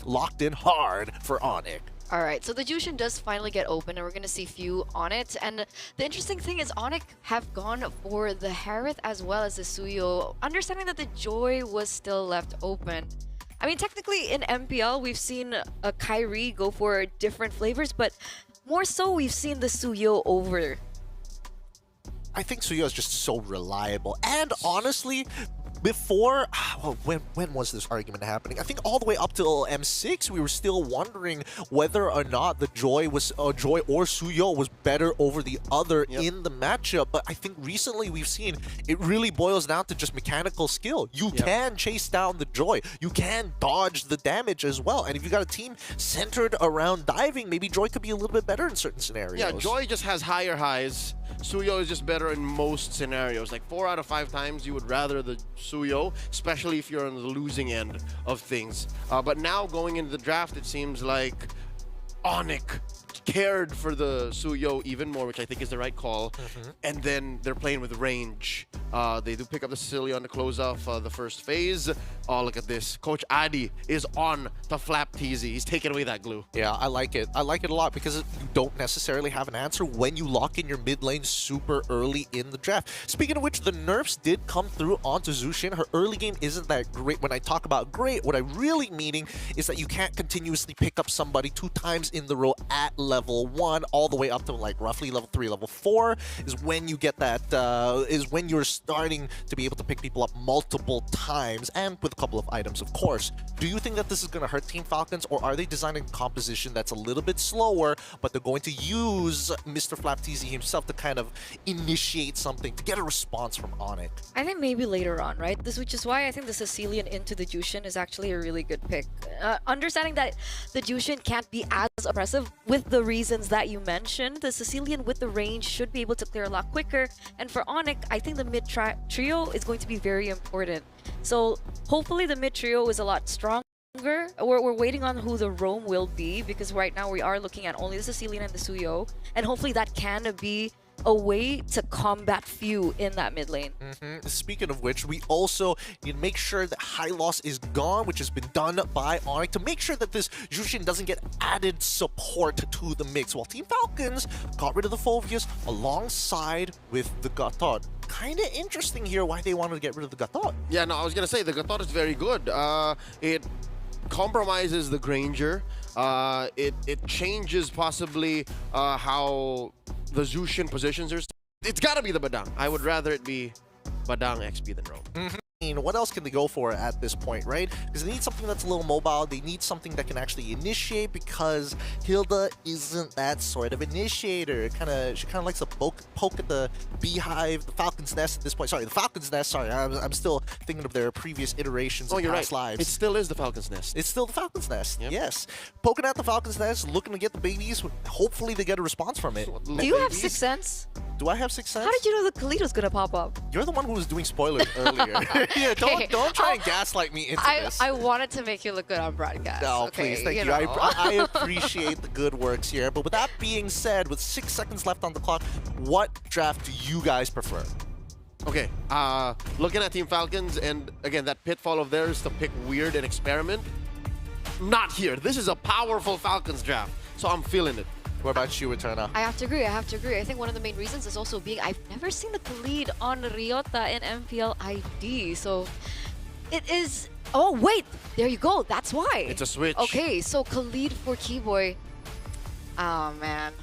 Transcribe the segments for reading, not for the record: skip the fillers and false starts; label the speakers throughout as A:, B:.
A: locked in hard for Onyx.
B: Alright, so the Jushin does finally get open and we're gonna see few on it. And the interesting thing is Onyx have gone for the Harith as well as the Suyo, understanding that the Joy was still left open. I mean, technically in MPL, we've seen a Kyrie go for different flavors, but more so we've seen the Suyo over.
A: I think Suyo is just so reliable. And honestly, before, well, when was this argument happening? I think all the way up till M6, we were still wondering whether or not the Joy or Suyo was better over the other in the matchup. But I think recently we've seen it really boils down to just mechanical skill. You can chase down the Joy. You can dodge the damage as well. And if you got a team centered around diving, maybe Joy could be a little bit better in certain scenarios.
C: Yeah, Joy just has higher highs. Suyo is just better in most scenarios. Like 4 out of 5 times you would rather the Suyo, especially if you're on the losing end of things. But now going into the draft, it seems like Onyx cared for the Suyo even more, which I think is the right call. And then they're playing with range. They do pick up the Sicilian to close off the first phase. Oh, look at this. Coach Adi is on to Flap TZ. He's taking away that glue.
A: Yeah, I like it. I like it a lot because you don't necessarily have an answer when you lock in your mid lane super early in the draft. Speaking of which, the nerfs did come through onto Zushin. Her early game isn't that great. When I talk about great, what I really meaning is that you can't continuously pick up somebody 2 times in the row at level 1 all the way up to like roughly level 3, level 4 is when you get that, is when you're starting to be able to pick people up multiple times and with a couple of items, of course. Do you think that this is going to hurt Team Falcons, or are they designing a composition that's a little bit slower, but they're going to use Mr. Flap TZ himself to kind of initiate something, to get a response from Onyx?
B: I think maybe later on, right? Which is why I think the Sicilian into the Jushin is actually a really good pick. Understanding that the Jushin can't be as oppressive with the reasons that you mentioned, the Sicilian with the range should be able to clear a lot quicker. And for Onyx, I think the mid trio is going to be very important. So hopefully the mid trio is a lot stronger. We're waiting on who the roam will be, because right now we are looking at only the Sicilian and the Suyo, and hopefully that can be a way to combat few in that mid lane.
A: Speaking of which, we also need to make sure that high loss is gone, which has been done by Onyx, to make sure that this Jushin doesn't get added support to the mix, while Team Falcons got rid of the Phobius alongside with the Gatot. Kind of interesting here why they wanted to get rid of the Gatot.
C: Yeah, no, I was gonna say the Gatot is very good. It compromises the Granger. It changes possibly how the Zushin positions are. It's gotta be the Badang. I would rather it be Badang XP than Roam.
A: What else can they go for at this point, right? Because they need something that's a little mobile. They need something that can actually initiate, because Hilda isn't that sort of initiator. She kind of likes to poke at the beehive, the Falcon's Nest at this point. Sorry, the Falcon's Nest. Sorry, I'm still thinking of their previous iterations of past lives.
C: It still is the Falcon's Nest.
A: It's still the Falcon's Nest, yes. Poking at the Falcon's Nest, looking to get the babies. Hopefully they get a response from it.
B: Do you have Sixth Sense?
A: Do I have Sixth Sense?
B: How did you know the Khalid was gonna pop up?
A: You're the one who was doing spoilers earlier. Yeah, don't try and gaslight me into this.
B: I wanted to make you look good on broadcast.
A: No, please, thank you. I appreciate the good works here. But with that being said, with 6 seconds left on the clock, what draft do you guys prefer?
C: Okay, looking at Team Falcons, and again, that pitfall of theirs to pick weird and experiment. Not here. This is a powerful Falcons draft, so I'm feeling it.
A: What about you, Eterna?
B: I have to agree. I think one of the main reasons is also being I've never seen the Khalid on Ryota in MPL ID. So it is... Oh, wait! There you go. That's why.
C: It's a switch.
B: Okay, so Khalid for Keyboy. Oh, man.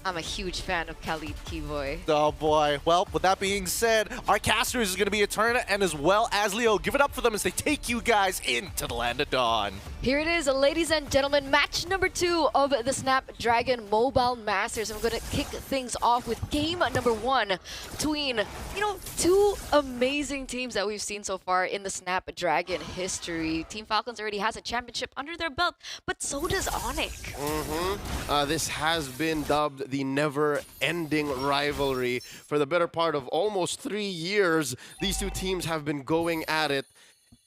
B: I'm a huge fan of Khalid Keyboy.
A: Oh boy. Well, with that being said, our casters is going to be Eterna and as well as Leo. Give it up for them as they take you guys into the Land of Dawn.
B: Here it is, ladies and gentlemen, match number 2 of the Snapdragon Mobile Masters. And we're going to kick things off with game number 1 between, 2 amazing teams that we've seen so far in the Snapdragon history. Team Falcons already has a championship under their belt, but so does Onyx.
C: This has been dubbed the never-ending rivalry. For the better part of almost 3 years, these two teams have been going at it.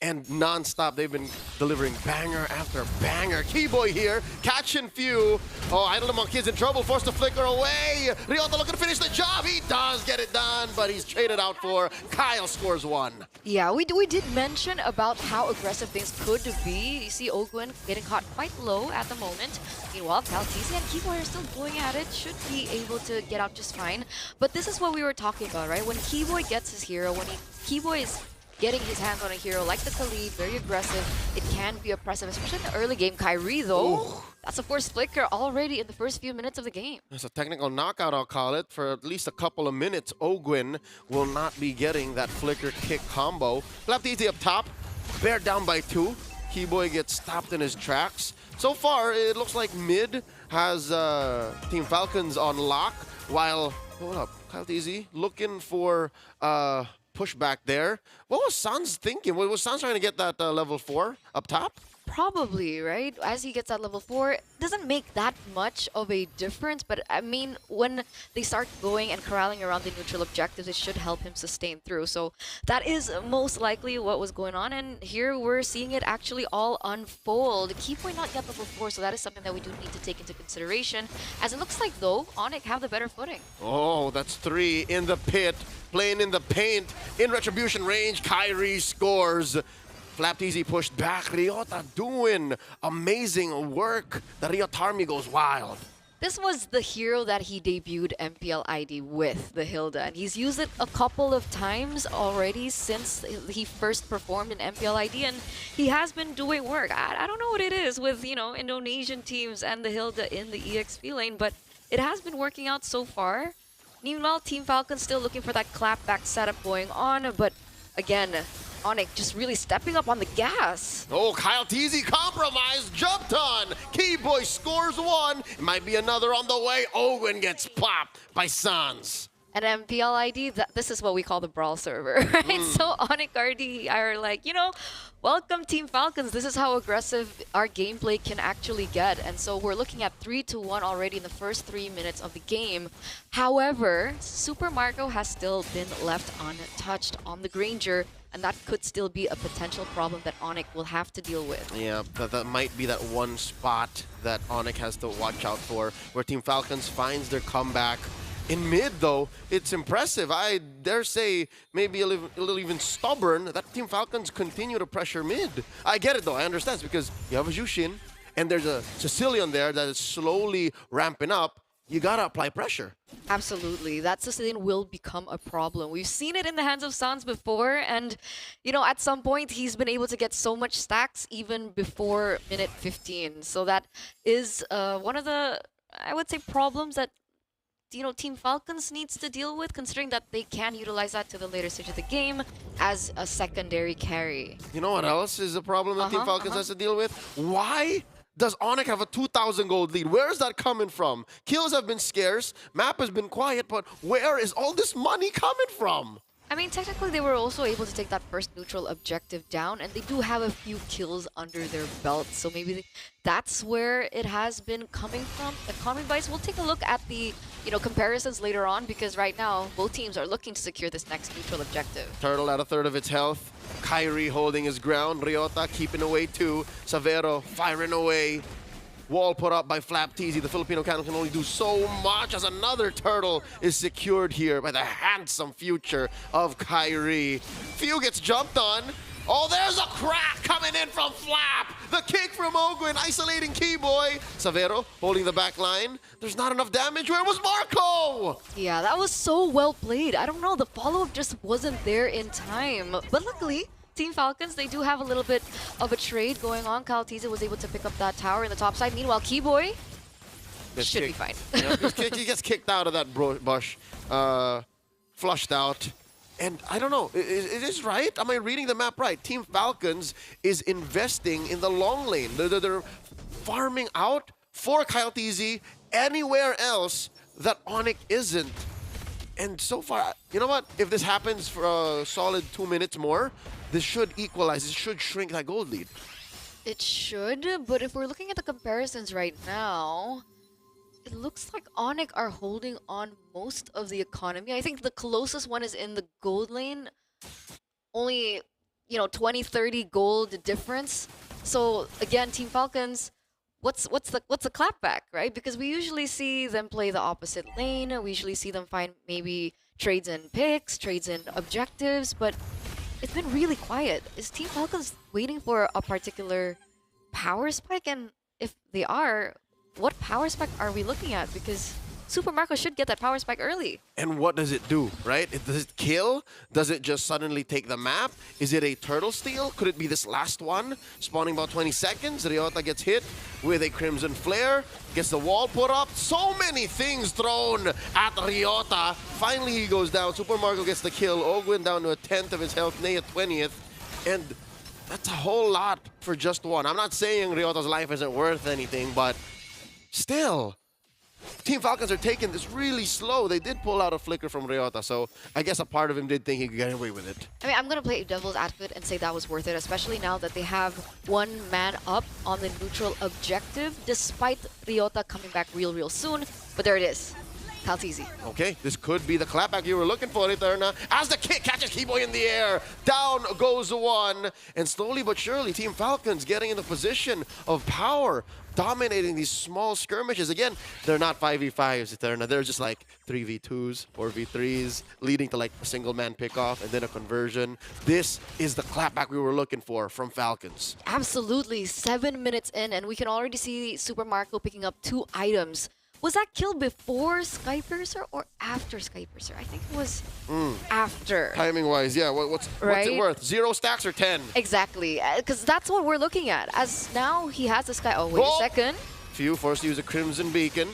C: and non-stop they've been delivering banger after banger. Keyboy here, catching few. Oh, Idle the Monkey is in trouble, forced to flicker away. Ryota looking to finish the job. He does get it done, but he's traded out for Kyle scores one.
B: Yeah, we did mention about how aggressive things could be. You see Ogwin getting caught quite low at the moment. Meanwhile, Kaltisi and Keyboy are still going at it. Should be able to get out just fine. But this is what we were talking about, right? When Keyboy gets his hero, when Keyboy is getting his hands on a hero like the Khalid, very aggressive, it can be oppressive, especially in the early game. Kyrie, though, that's a forced flicker already in the first few minutes of the game.
C: It's a technical knockout, I'll call it. For at least a couple of minutes, Ogwin will not be getting that flicker kick combo. Left easy up top, Bear down by 2. Keyboy gets stopped in his tracks. So far, it looks like mid has Team Falcons on lock, while, hold up, Kyle Easy looking for pushback there. What was Sans thinking? Was Sans trying to get that level 4 up top?
B: Probably, right? As he gets that level 4, it doesn't make that much of a difference, but I mean, when they start going and corralling around the neutral objectives, it should help him sustain through. So that is most likely what was going on, and here we're seeing it actually all unfold. Keyboy not yet level 4, so that is something that we do need to take into consideration, as it looks like, though, Onyx have the better footing.
C: Oh, that's 3 in the pit, playing in the paint, in retribution range. Kyrie scores. Flapped easy pushed back. Ryota doing amazing work. The Ryotarmy goes wild.
B: This was the hero that he debuted MPL ID with, the Hilda, and he's used it a couple of times already since he first performed in MPL ID, and he has been doing work. I don't know what it is with, you know, Indonesian teams and the Hilda in the EXP lane, but it has been working out so far. Meanwhile, Team Falcons still looking for that clapback setup going on, but again, Onyx just really stepping up on the gas.
C: Oh, Kyle Teasy compromised, jumped on. Keyboy scores 1. It might be another on the way. Owen gets popped by Sans.
B: And MPL ID, this is what we call the brawl server, right? So Onyx RD are like, you know, welcome Team Falcons. This is how aggressive our gameplay can actually get. And so we're looking at 3-1 already in the first 3 minutes of the game. However, Super Marco has still been left untouched on the Granger, and that could still be a potential problem that Onyx will have to deal with.
C: Yeah, that might be that one spot that Onyx has to watch out for, where Team Falcons finds their comeback. In mid, though, it's impressive. I dare say maybe a little even stubborn that Team Falcons continue to pressure mid. I get it, though. I understand. It's because you have a Jushin, and there's a Sicilian there that is slowly ramping up. You gotta apply pressure.
B: Absolutely. That Sicilian will become a problem. We've seen it in the hands of Sans before, and, you know, at some point, he's been able to get so much stacks even before minute 15. So that is one of the, I would say, problems that, you know, Team Falcons needs to deal with, considering that they can utilize that to the later stage of the game as a secondary carry.
C: You know what else is a problem that Team Falcons has to deal with? Why does Onyx have a 2,000 gold lead? Where is that coming from? Kills have been scarce, map has been quiet, but where is all this money coming from?
B: I mean, technically, they were also able to take that first neutral objective down, and they do have a few kills under their belt, so maybe that's where it has been coming from. Economy Bites, we'll take a look at the, you know, comparisons later on, because right now, both teams are looking to secure this next neutral objective.
C: Turtle at a third of its health. Kyrie holding his ground. Ryota keeping away too. Savero firing away. Wall put up by Flap Teasy. The Filipino can only do so much as another turtle is secured here by the handsome future of Kyrie. Few gets jumped on. Oh, there's a crack coming in from Flap. The kick from Ogwin, isolating Keyboy. Savero holding the back line. There's not enough damage. Where was Marco?
B: Yeah, that was so well played. I don't know, the follow-up just wasn't there in time. But luckily, Team Falcons, they do have a little bit of a trade going on. Kaltiza was able to pick up that tower in the top side. Meanwhile, Keyboy should be fine.
C: Yeah, he gets kicked out of that bush, flushed out. And I don't know, it is right? Am I reading the map right? Team Falcons is investing in the long lane. They're farming out for Kyle TZ anywhere else that Onyx isn't. And so far, you know what? If this happens for a solid 2 minutes more, this should equalize. This should shrink that gold lead.
B: It should, but if we're looking at the comparisons right now, it looks like Onyx are holding on most of the economy. I think the closest one is in the gold lane. Only, 20, 30 gold difference. So again, Team Falcons, what's the clapback, right? Because we usually see them play the opposite lane. We usually see them find maybe trades in picks, trades in objectives, but it's been really quiet. Is Team Falcons waiting for a particular power spike? And if they are, what power spike are we looking at? Because Super Marco should get that power spike early.
C: And what does it do, right? Does it kill? Does it just suddenly take the map? Is it a turtle steal? Could it be this last one? Spawning about 20 seconds. Ryota gets hit with a Crimson Flare. Gets the wall put up. So many things thrown at Ryota. Finally, he goes down. Super Marco gets the kill. Ogwin down to a 10th of his health. Ney a 20th. And that's a whole lot for just one. I'm not saying Ryota's life isn't worth anything, but still, Team Falcons are taking this really slow. They did pull out a flicker from Ryota, so I guess a part of him did think he could get away with it.
B: I mean, I'm going to play devil's advocate and say that was worth it, especially now that they have one man up on the neutral objective, despite Ryota coming back real soon. But there it is. Kaltizi.
C: Okay, this could be the clapback you were looking for, Eterna. As the kick catches Keyboy in the air, down goes the one. And slowly but surely, Team Falcons getting in the position of power, dominating these small skirmishes. Again, they're not 5v5s, Eterna. They're just like 3v2s, 4v3s, leading to like a single man pickoff and then a conversion. This is the clapback we were looking for from Falcons.
B: Absolutely. 7 minutes in, and we can already see Super Marco picking up 2 items. Was that kill before Skypiercer or after Skypiercer? I think it was after.
C: Timing-wise, yeah. What's it worth? 0 stacks or 10?
B: Exactly, because that's what we're looking at. As now he has the Sky. Oh, wait a second.
C: Few forced to use a Crimson Beacon,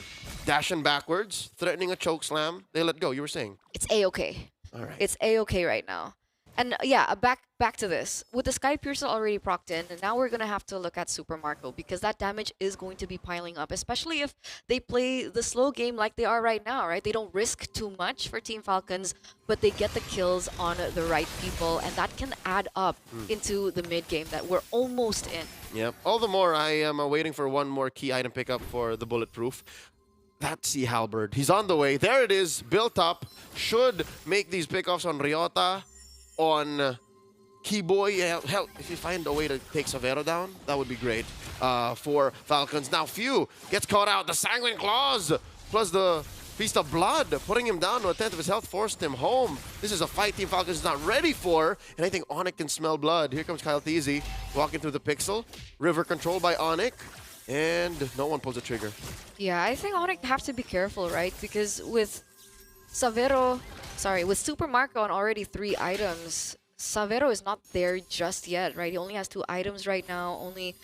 C: dashing backwards, threatening a choke slam. They let go. You were saying?
B: It's A-okay.
C: All right.
B: It's A-okay right now. And yeah, back to this. With the Skypiercer already procced in, and now we're going to have to look at Super Marco because that damage is going to be piling up, especially if they play the slow game like they are right now, right? They don't risk too much for Team Falcons, but they get the kills on the right people, and that can add up into the mid game that we're almost in.
C: Yep. All the more, I am waiting for one more key item pickup for the Bulletproof. That Sea Halberd. He's on the way. There it is, built up. Should make these pickoffs on Ryota, on Keyboy. Yeah, hell, if you find a way to take Savero down, that would be great for Falcons. Now, Few gets caught out. The Sanguine Claws plus the Feast of Blood, putting him down to a 10th of his health, forced him home. This is a fight Team Falcons is not ready for, and I think Onyx can smell blood. Here comes Kyle Teasy walking through the pixel. River controlled by Onyx, and no one pulls a trigger.
B: Yeah, I think Onyx have to be careful, right? Because with with Super Marco on already 3 items, Savero is not there just yet, right? He only has 2 items right now, only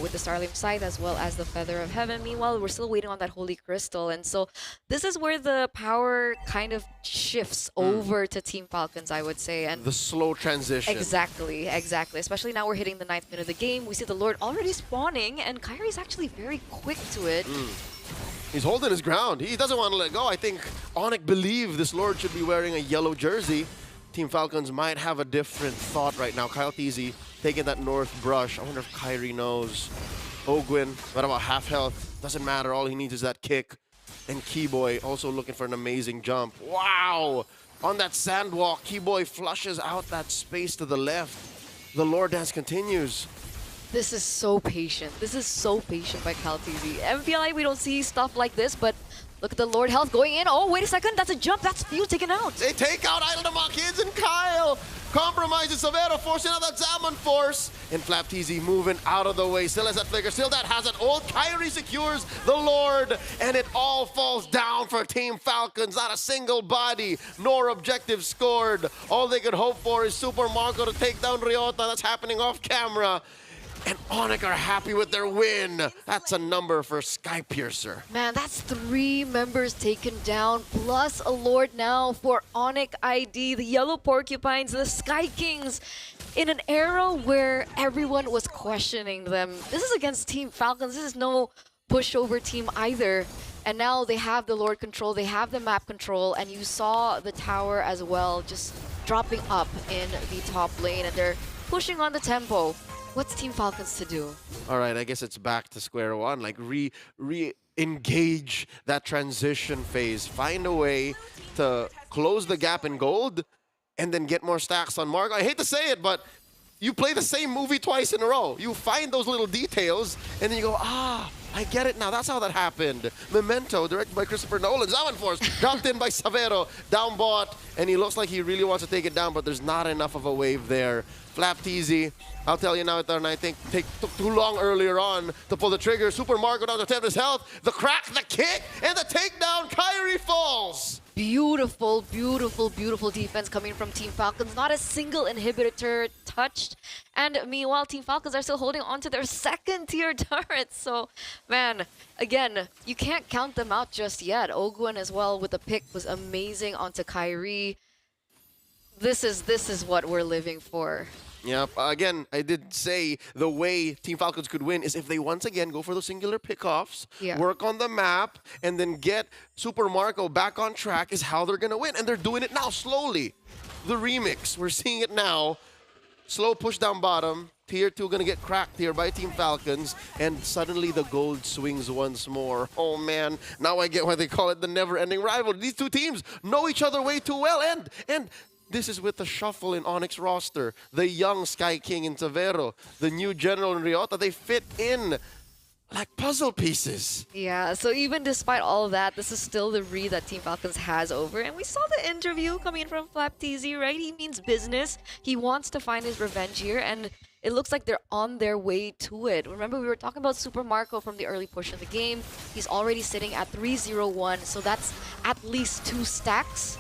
B: with the Starlim Scythe as well as the Feather of Heaven. Meanwhile, we're still waiting on that Holy Crystal, and so this is where the power kind of shifts over to Team Falcons, I would say. And
C: the slow transition.
B: Exactly. Especially now we're hitting the 9th minute of the game. We see the Lord already spawning, and Kyrie's actually very quick to it.
C: He's holding his ground. He doesn't want to let go. I think Onyx believe this Lord should be wearing a yellow jersey. Team Falcons might have a different thought right now. Kyle Teasy taking that north brush. I wonder if Kyrie knows. Ogwin, what about half health? Doesn't matter. All he needs is that kick. And Keyboy also looking for an amazing jump. Wow! On that sandwalk, Keyboy flushes out that space to the left. The Lord Dance continues.
B: This is so patient. This is so patient by Kaltizi. MPLI, we don't see stuff like this, but look at the Lord Health going in. Oh, wait a second. That's a jump. That's Few taken out.
C: They take out Idle Mock Kids, and Kyle compromises Savero, forcing out that Salmon Force. And Flap TZ moving out of the way. Still has that flicker. Still that has an ult. Kyrie secures the Lord. And it all falls down for Team Falcons. Not a single body, nor objective scored. All they could hope for is Super Marco to take down Ryota. That's happening off camera. And Onyx are happy with their win. That's a number for Skypiercer.
B: Man, that's 3 members taken down, plus a Lord now for Onyx ID, the Yellow Porcupines, the Sky Kings, in an era where everyone was questioning them. This is against Team Falcons. This is no pushover team either. And now they have the Lord control, they have the map control, and you saw the tower as well just dropping up in the top lane, and they're pushing on the tempo. What's Team Falcons to do?
C: All right, I guess it's back to square one. Like re-engage that transition phase. Find a way to close the gap in gold and then get more stacks on Marco. I hate to say it, but you play the same movie twice in a row. You find those little details, and then you go, ah, I get it now. That's how that happened. Memento, directed by Christopher Nolan. Zaman Force, dropped in by Savero, down bot, and he looks like he really wants to take it down, but there's not enough of a wave there. Flap TZ, I'll tell you now, Etern, I think took too long earlier on to pull the trigger. Super Marco down to 10 of his health. The crack, the kick, and the takedown. Kyrie falls.
B: Beautiful, beautiful, beautiful defense coming from Team Falcons. Not a single inhibitor turret touched. And meanwhile, Team Falcons are still holding on to their second tier turrets. So, man, again, you can't count them out just yet. Ogwen as well with the pick was amazing onto Kyrie. This is what we're living for.
C: Yep. Again, I did say the way Team Falcons could win is if they once again go for those singular pickoffs, work on the map, and then get Super Marco back on track is how they're going to win. And they're doing it now, slowly. The remix, we're seeing it now. Slow push down bottom. Tier 2 going to get cracked here by Team Falcons. And suddenly the gold swings once more. Oh, man. Now I get why they call it the never-ending rivalry. These two teams know each other way too well. And this is with the shuffle in Onyx roster. The young Sky King in Savero. The new General in Ryota. They fit in like puzzle pieces.
B: Yeah, so even despite all of that, this is still the read that Team Falcons has over. And we saw the interview coming in from Flap TZ, right? He means business. He wants to find his revenge here. And it looks like they're on their way to it. Remember, we were talking about Super Marco from the early push of the game. He's already sitting at 3-0-1. So that's at least 2 stacks.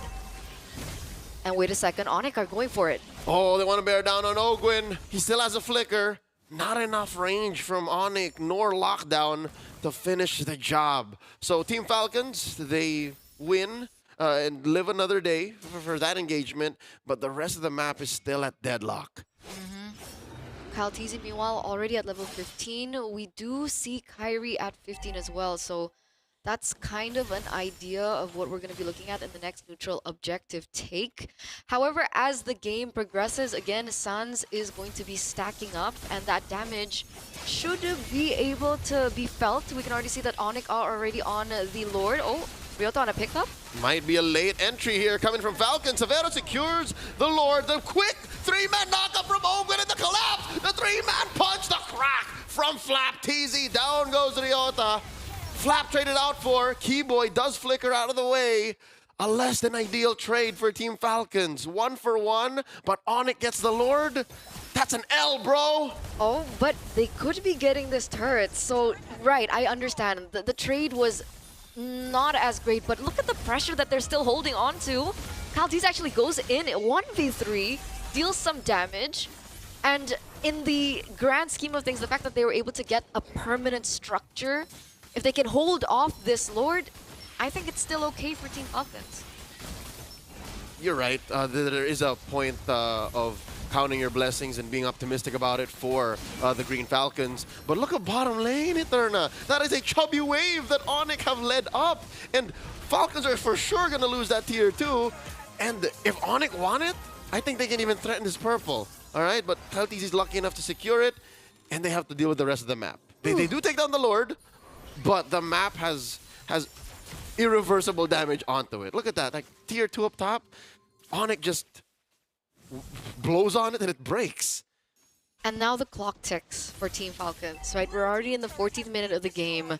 B: And wait a second, Onyx are going for it.
C: Oh, they want to bear down on Ogwen. He still has a flicker. Not enough range from Onyx nor lockdown to finish the job. So Team Falcons, they win and live another day for that engagement, but the rest of the map is still at deadlock.
B: Kyle TZ, meanwhile, already at level 15. We do see Kyrie at 15 as well, so that's kind of an idea of what we're going to be looking at in the next neutral objective take. However, as the game progresses, again, Sans is going to be stacking up, and that damage should be able to be felt. We can already see that Onyx are already on the Lord. Oh, Ryota on a pickup.
C: Might be a late entry here coming from Falcon. Savero secures the Lord. The quick 3-man knockup from Ogwen and the collapse. The 3-man punch, the crack from Flap TZ. Down goes Ryota. Flap traded out for. Keyboy does flicker out of the way. A less than ideal trade for Team Falcons. 1 for 1, but Onyx gets the Lord. That's an L, bro.
B: Oh, but they could be getting this turret. So, right, I understand. The trade was not as great, but look at the pressure that they're still holding on to. Kaltis actually goes in at 1v3, deals some damage, and in the grand scheme of things, the fact that they were able to get a permanent structure, if they can hold off this Lord, I think it's still okay for Team Falcons.
C: You're right. There is a point of counting your blessings and being optimistic about it for the Green Falcons. But look at bottom lane, Eterna. That is a chubby wave that Onyx have led up. And Falcons are for sure going to lose that tier 2. And if Onyx won it, I think they can even threaten this purple. All right, but Kaltis is lucky enough to secure it, and they have to deal with the rest of the map. They do take down the Lord, but the map has irreversible damage onto it. Look at that, like tier 2 up top. Onyx just blows on it and it breaks.
B: And now the clock ticks for Team Falcons, right? We're already in the 14th minute of the game.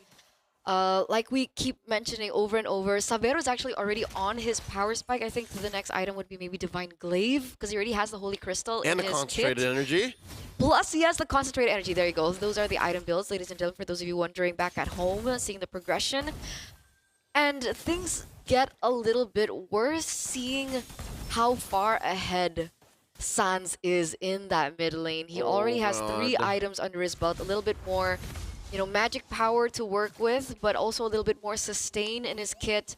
B: Like we keep mentioning over and over, Savero is actually already on his power spike. I think the next item would be maybe Divine Glaive, because he already has the Holy Crystal
C: and
B: in his
C: concentrated
B: kit.
C: energy.
B: Plus, he has the concentrated energy. There you go. Those are the item builds, ladies and gentlemen, for those of you wondering back at home, seeing the progression. And things get a little bit worse, seeing how far ahead Sans is in that mid lane. He already has 3 items under his belt, a little bit more, you know, magic power to work with, but also a little bit more sustain in his kit.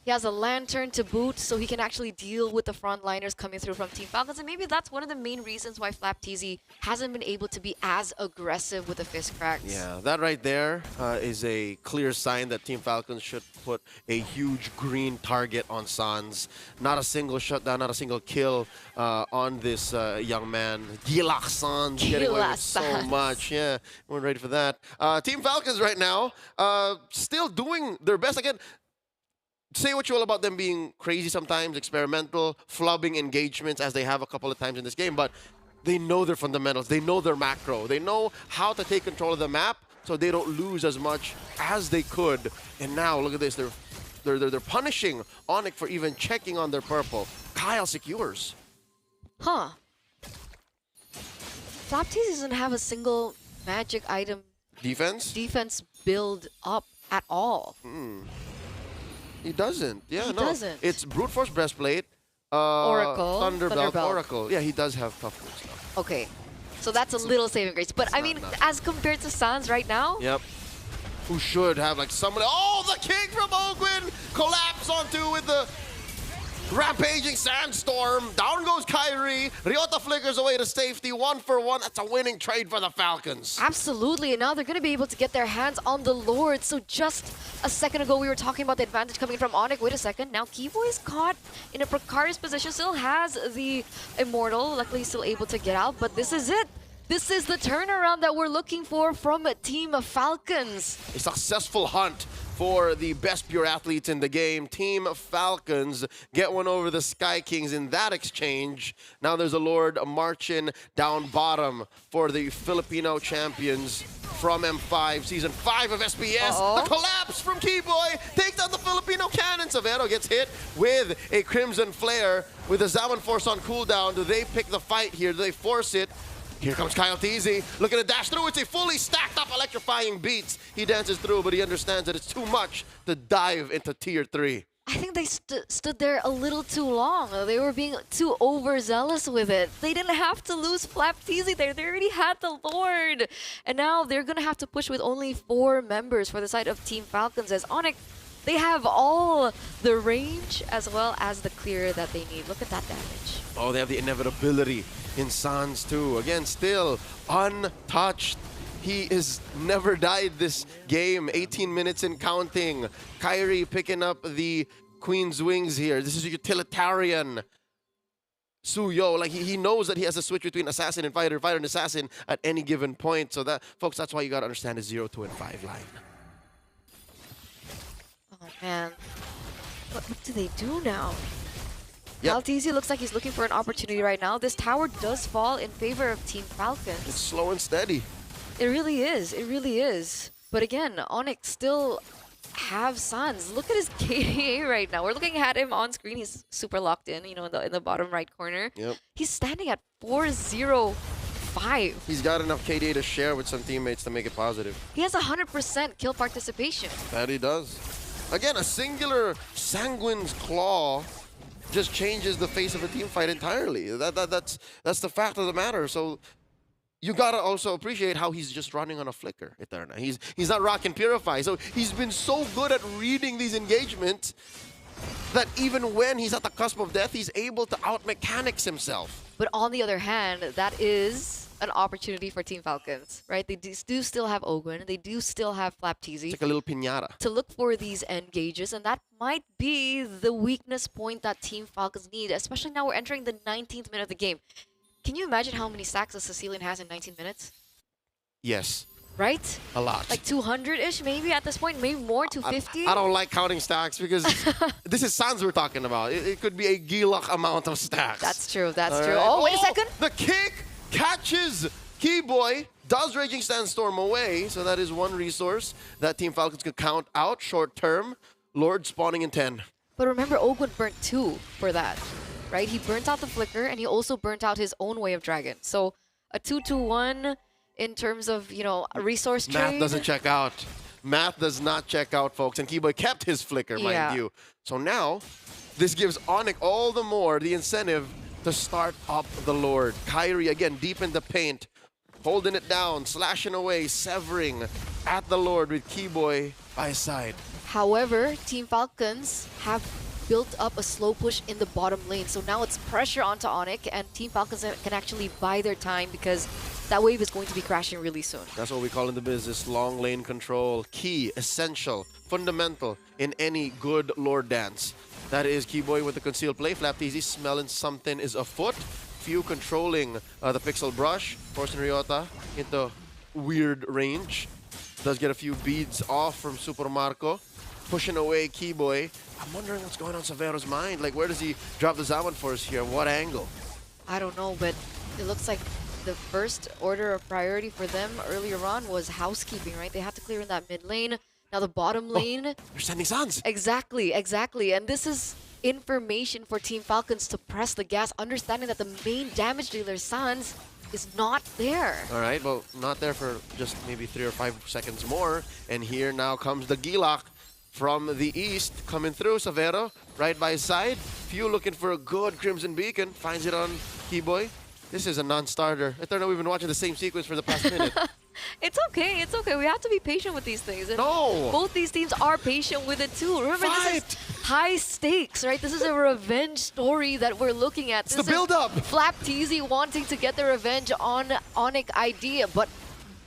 B: He has a lantern to boot, so he can actually deal with the frontliners coming through from Team Falcons. And maybe that's one of the main reasons why Flap TZ hasn't been able to be as aggressive with the fist cracks.
C: Yeah, that right there is a clear sign that Team Falcons should put a huge green target on Sans. Not a single shutdown, not a single kill on this young man. Gilak Sans getting away with so much. Yeah, we're ready for that. Team Falcons right now still doing their best. Again, say what you will about them being crazy sometimes, experimental, flubbing engagements as they have a couple of times in this game, but they know their fundamentals. They know their macro. They know how to take control of the map so they don't lose as much as they could. And now, look at this. They're punishing Onyx for even checking on their purple. Kyle secures.
B: Huh. Flaptease doesn't have a single magic item
C: Defense?
B: build up at all.
C: He doesn't. Yeah,
B: He doesn't.
C: It's Brute Force Breastplate,
B: Oracle,
C: Thunderbelt,
B: Thunderbelt.
C: Oracle. Yeah, he does have toughness though.
B: Okay. So that's a little saving grace. But I mean, as compared to Sans right now,
C: Yep. Who should have like someone. Oh, the king from Ogwin collapse onto with the rampaging sandstorm. Down goes Kyrie. Ryota flickers away to safety. 1-for-1. That's a winning trade for the Falcons.
B: absolutely. And now they're going to be able to get their hands on the Lord. So just a second ago, we were talking about the advantage coming from Onyx. Wait a second. Now Keyboy's caught in a precarious position. Still has the Immortal. Luckily, still able to get out. But this is it. This is the turnaround that we're looking for from Team Falcons.
C: A successful hunt for the best pure athletes in the game. Team Falcons get one over the Sky Kings in that exchange. Now there's a Lord marching down bottom for the Filipino champions from M5, Season 5 of SBS. The collapse from Keyboy takes down the Filipino cannon. Severo gets hit with a Crimson Flare with the Zaman Force on cooldown. Do they pick the fight here? Do they force it? Here comes Kyle Teasy, looking to dash through. It's a fully stacked up electrifying beats. He dances through, but he understands that it's too much to dive into Tier 3.
B: I think they stood there a little too long. They were being too overzealous with it. They didn't have to lose Flapteasy there. They already had the Lord. And now they're going to have to push with only 4 members for the side of Team Falcons as Onyx. They have all the range as well as the clear that they need. Look at that damage.
C: Oh, they have the inevitability in Sans too. Again, still untouched. He is never died this game. 18 minutes and counting. Kyrie picking up the Queen's Wings here. This is utilitarian. Suyo, like he knows that he has a switch between assassin and fighter, fighter and assassin at any given point. So that, folks, that's why you gotta understand the 0, 2, and 5 line.
B: Oh, man. What do they do now?
C: Yep.
B: Maltese looks like he's looking for an opportunity right now. This tower does fall in favor of Team Falcons.
C: It's slow and steady.
B: It really is. It really is. But again, Onyx still have Sans. Look at his KDA right now. We're looking at him on screen. He's super locked in, you know, in the bottom right corner.
C: Yep.
B: He's standing at 405.
C: He's got enough KDA to share with some teammates to make it positive.
B: He has 100% kill participation.
C: That he does. Again, a singular Sanguine's Claw just changes the face of a team fight entirely. That's the fact of the matter. So you gotta also appreciate how he's just running on a flicker, Eterna. He's not rocking Purify. So he's been so good at reading these engagements that even when he's at the cusp of death, he's able to out-mechanics himself.
B: But on the other hand, that is an opportunity for Team Falcons, right? They do still have Ogwin. They do still have Flapteasy.
C: It's like a little piñata.
B: To look for these engages, and that might be the weakness point that Team Falcons need, especially now we're entering the 19th minute of the game. Can you imagine how many stacks a Sicilian has in 19 minutes?
C: Yes.
B: Right?
C: A lot.
B: Like 200-ish maybe at this point, maybe more, 250?
C: I don't like counting stacks because this is Sans we're talking about. It could be a Gilak amount of stacks.
B: That's true, that's
C: All
B: true.
C: right.
B: Oh, wait a second.
C: The kick catches Keyboy, does Raging Sandstorm away, so that is one resource that Team Falcons could count out short term. Lord spawning in 10.
B: But remember, Ogwin burnt 2 for that, right? He burnt out the Flicker, and he also burnt out his own Way of Dragon. So a 2-2-1 in terms of, you know, a resource trade.
C: Math doesn't check out. Math does not check out, folks. And Keyboy kept his Flicker, mind you. So now, this gives Onyx all the more the incentive to start up the Lord. Kyrie, again, deep in the paint, holding it down, slashing away, severing at the Lord with Keyboy by his side.
B: However, Team Falcons have built up a slow push in the bottom lane. So now it's pressure onto Onyx, and Team Falcons can actually buy their time because that wave is going to be crashing really soon.
C: That's what we call in the business long lane control. Key, essential, fundamental in any good Lord dance. That is Keyboy with the concealed play. Flapteasy smelling something is afoot. Few controlling the pixel brush. Forcing Ryota into weird range. Does get a few beads off from Super Marco. Pushing away Keyboy. I'm wondering what's going on in Severo's mind. Like, where does he drop the Zaman Force here? What angle?
B: I don't know, but it looks like the first order of priority for them earlier on was housekeeping, right? They had to clear in that mid lane. Now the bottom lane.
C: They're sending Sans.
B: Exactly, exactly. And this is information for Team Falcons to press the gas, understanding that the main damage dealer, Sans, is not there.
C: All right, well, not there for just maybe 3 or 5 seconds more. And here now comes the Gilak from the east, coming through. Savero, right by his side. Few looking for a good Crimson Beacon. Finds it on Keyboy. This is a non-starter. I thought we've been watching the same sequence for the past minute.
B: It's okay, it's okay. We have to be patient with these things. And
C: No!
B: both these teams are patient with it too. Remember, this is high stakes, right? This is a revenge story that we're looking at.
C: It's
B: This
C: the build-up.
B: is Flap TZ wanting to get the revenge on Onyx ID, but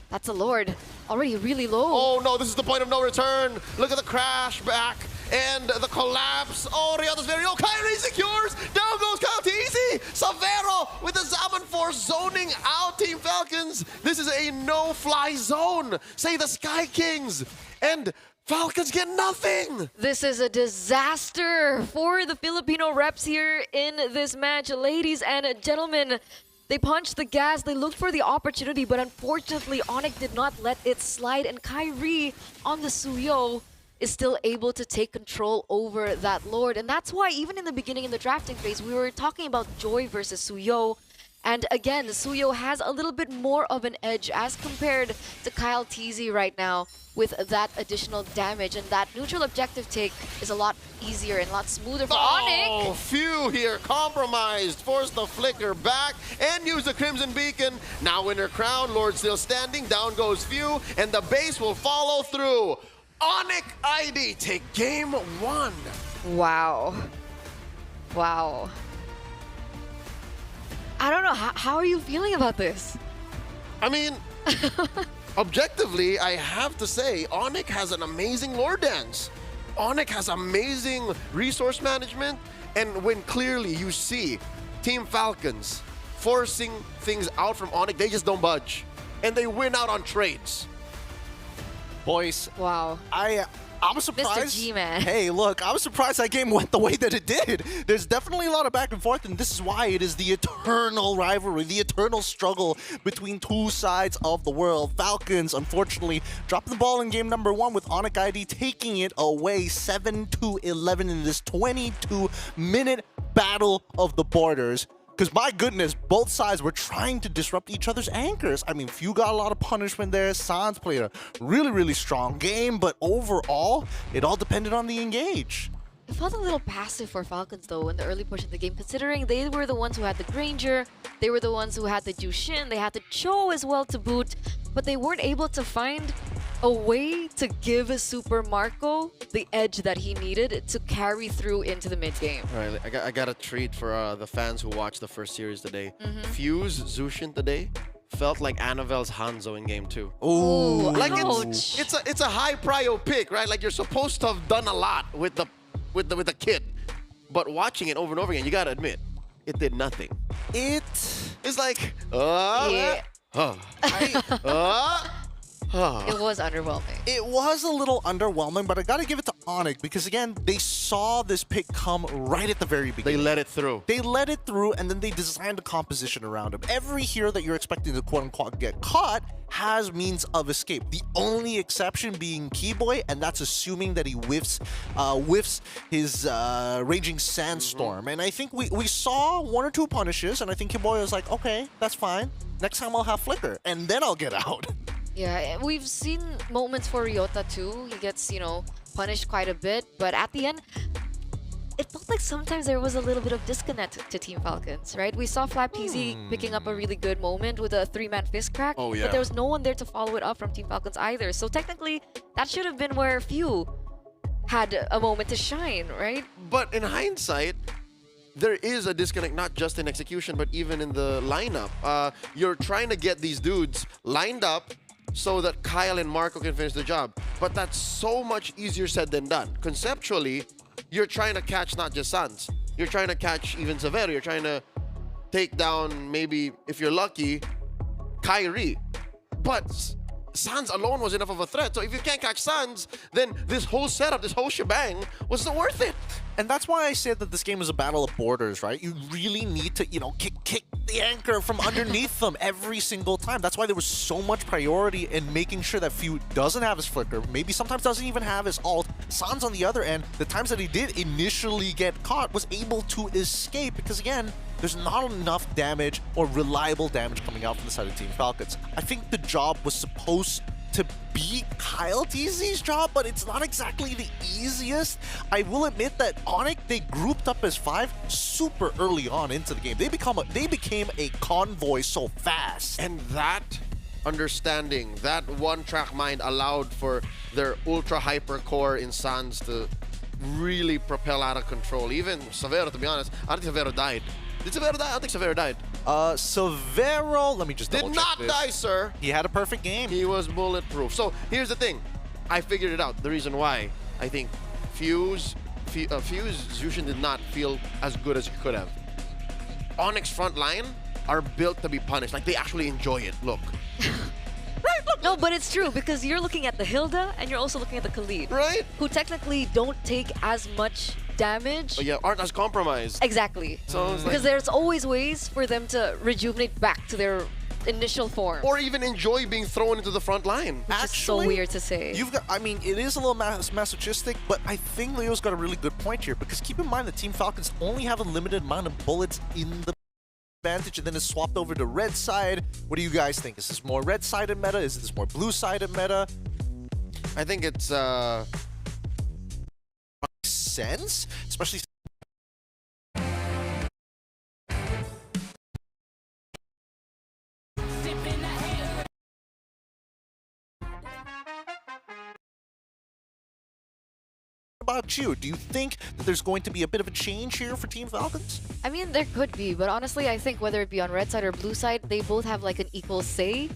B: that's a Lord. Already really low.
C: Oh no, this is the point of no return. Look at the crash back and the collapse. Oh, Riota's very low. Kyrie secures. Down goes Kaltizi. Savero with the Zaman Force zoning out Team Falcons. This is a no-fly zone. Say the Sky Kings. And Falcons get nothing.
B: This is a disaster for the Filipino reps here in this match. Ladies and gentlemen, they punched the gas, they looked for the opportunity, but unfortunately, Onyx did not let it slide, and Kyrie on the Suyo is still able to take control over that Lord. And that's why even in the beginning, in the drafting phase, we were talking about Joy versus Suyo. And again, Suyo has a little bit more of an edge as compared to Kyle TZ right now with that additional damage. And that neutral objective take is a lot easier and a lot smoother for Onyx.
C: Oh, Few here compromised, forced the flicker back and used the Crimson Beacon. Now Winter Crown, Lord still standing, down goes Few, and the base will follow through. Onyx ID take game 1.
B: Wow. Wow. I don't know, how are you feeling about this?
C: I mean, objectively, I have to say, Onyx has an amazing lore dance. Onyx has amazing resource management, and when clearly you see Team Falcons forcing things out from Onyx, they just don't budge. And they win out on trades.
A: Boys,
B: Wow.
A: I'm surprised.
B: Mr. G-Man.
A: Hey, look, I was surprised that game went the way that it did. There's definitely a lot of back and forth, and this is why it is the eternal rivalry, the eternal struggle between two sides of the world. Falcons, unfortunately, dropped the ball in game number 1 with Onyx ID taking it away 7-11 in this 22-minute battle of the borders. Because my goodness, both sides were trying to disrupt each other's anchors. I mean, Few got a lot of punishment there. Sans played a really, really strong game. But overall, it all depended on the engage.
B: It felt a little passive for Falcons though in the early portion of the game, considering they were the ones who had the Granger, they were the ones who had the Jushin, they had the Cho as well to boot, but they weren't able to find a way to give Super Marco the edge that he needed to carry through into the mid-game.
C: All right, I got a treat for the fans who watched the first series today. Fuse Zushin today felt like Anavel's Hanzo in game 2.
B: Ooh,
C: Like
B: ouch.
C: it's a high prio pick, right? Like you're supposed to have done a lot with the kit, but watching it over and over again, you gotta admit, it did nothing. It's like,
B: Yeah. It was underwhelming.
A: It was a little underwhelming, but I gotta give it to Onyx because, again, they saw this pick come right at the very
C: They
A: beginning.
C: let it through.
A: They let it through, and then they designed a composition around him. Every hero that you're expecting to quote-unquote get caught has means of escape. The only exception being Keyboy, and that's assuming that he whiffs his Raging Sandstorm. And I think we saw 1 or 2 punishes, and I think Keyboy was like, okay, that's fine. Next time I'll have Flicker, and then I'll get out.
B: Yeah, we've seen moments for Ryota too. He gets, punished quite a bit, but at the end, it felt like sometimes there was a little bit of disconnect to Team Falcons, right? We saw Flap TZ picking up a really good moment with a 3-man fist crack,
C: Oh, yeah.
B: but there was no one there to follow it up from Team Falcons either. So technically, that should have been where Few had a moment to shine, right?
C: But in hindsight, there is a disconnect, not just in execution, but even in the lineup. You're trying to get these dudes lined up so that Kyle and Marco can finish the job. But that's so much easier said than done. Conceptually, you're trying to catch not just Sans. You're trying to catch even Severo. You're trying to take down, maybe, if you're lucky, Kyrie. But Sans alone was enough of a threat. So if you can't catch Sans, then this whole setup, this whole shebang wasn't worth it.
A: And that's why I said that this game is a battle of borders, right? You really need to, kick the anchor from underneath them every single time. That's why there was so much priority in making sure that Few doesn't have his flicker, maybe sometimes doesn't even have his ult. Sans on the other end, the times that he did initially get caught, was able to escape because, again, there's not enough damage or reliable damage coming out from the side of Team Falcons. I think the job was supposed to be Kyle TZ's job, but it's not exactly the easiest. I will admit that Onyx, they grouped up as 5 super early on into the game. They became a convoy so fast.
C: And that understanding, that one-track mind allowed for their ultra-hyper core in Sans to really propel out of control. Even Severo, to be honest, I don't think Severo died. Did Severo die? I don't think Severo died.
A: Severo, let me just double
C: Did
A: check
C: not
A: this.
C: die, sir.
A: He had a perfect game.
C: He was bulletproof. So here's the thing. I figured it out. The reason why I think Fuse Zushin did not feel as good as he could have. Onyx front line are built to be punished. Like, they actually enjoy it. Look. Right? Look.
B: No, but it's true because you're looking at the Hilda and you're also looking at the Khalid.
C: Right?
B: Who technically don't take as much damage.
C: But yeah, aren't as compromised.
B: Exactly.
C: So it's
B: because
C: like,
B: there's always ways for them to rejuvenate back to their initial form.
C: or even enjoy being thrown into the front line.
B: Which is so weird to say.
A: You've got, I mean, it is a little masochistic, but I think Leo's got a really good point here because keep in mind that Team Falcons only have a limited amount of bullets in the advantage, and then it's swapped over to red side. What do you guys think? Is this more red-sided meta? Is this more blue-sided meta?
C: I think it's
A: Sense, especially about you. Do you think that there's going to be a bit of a change here for Team Falcons?
B: I mean, there could be, but honestly, I think whether it be on red side or blue side, they both have like an equal say.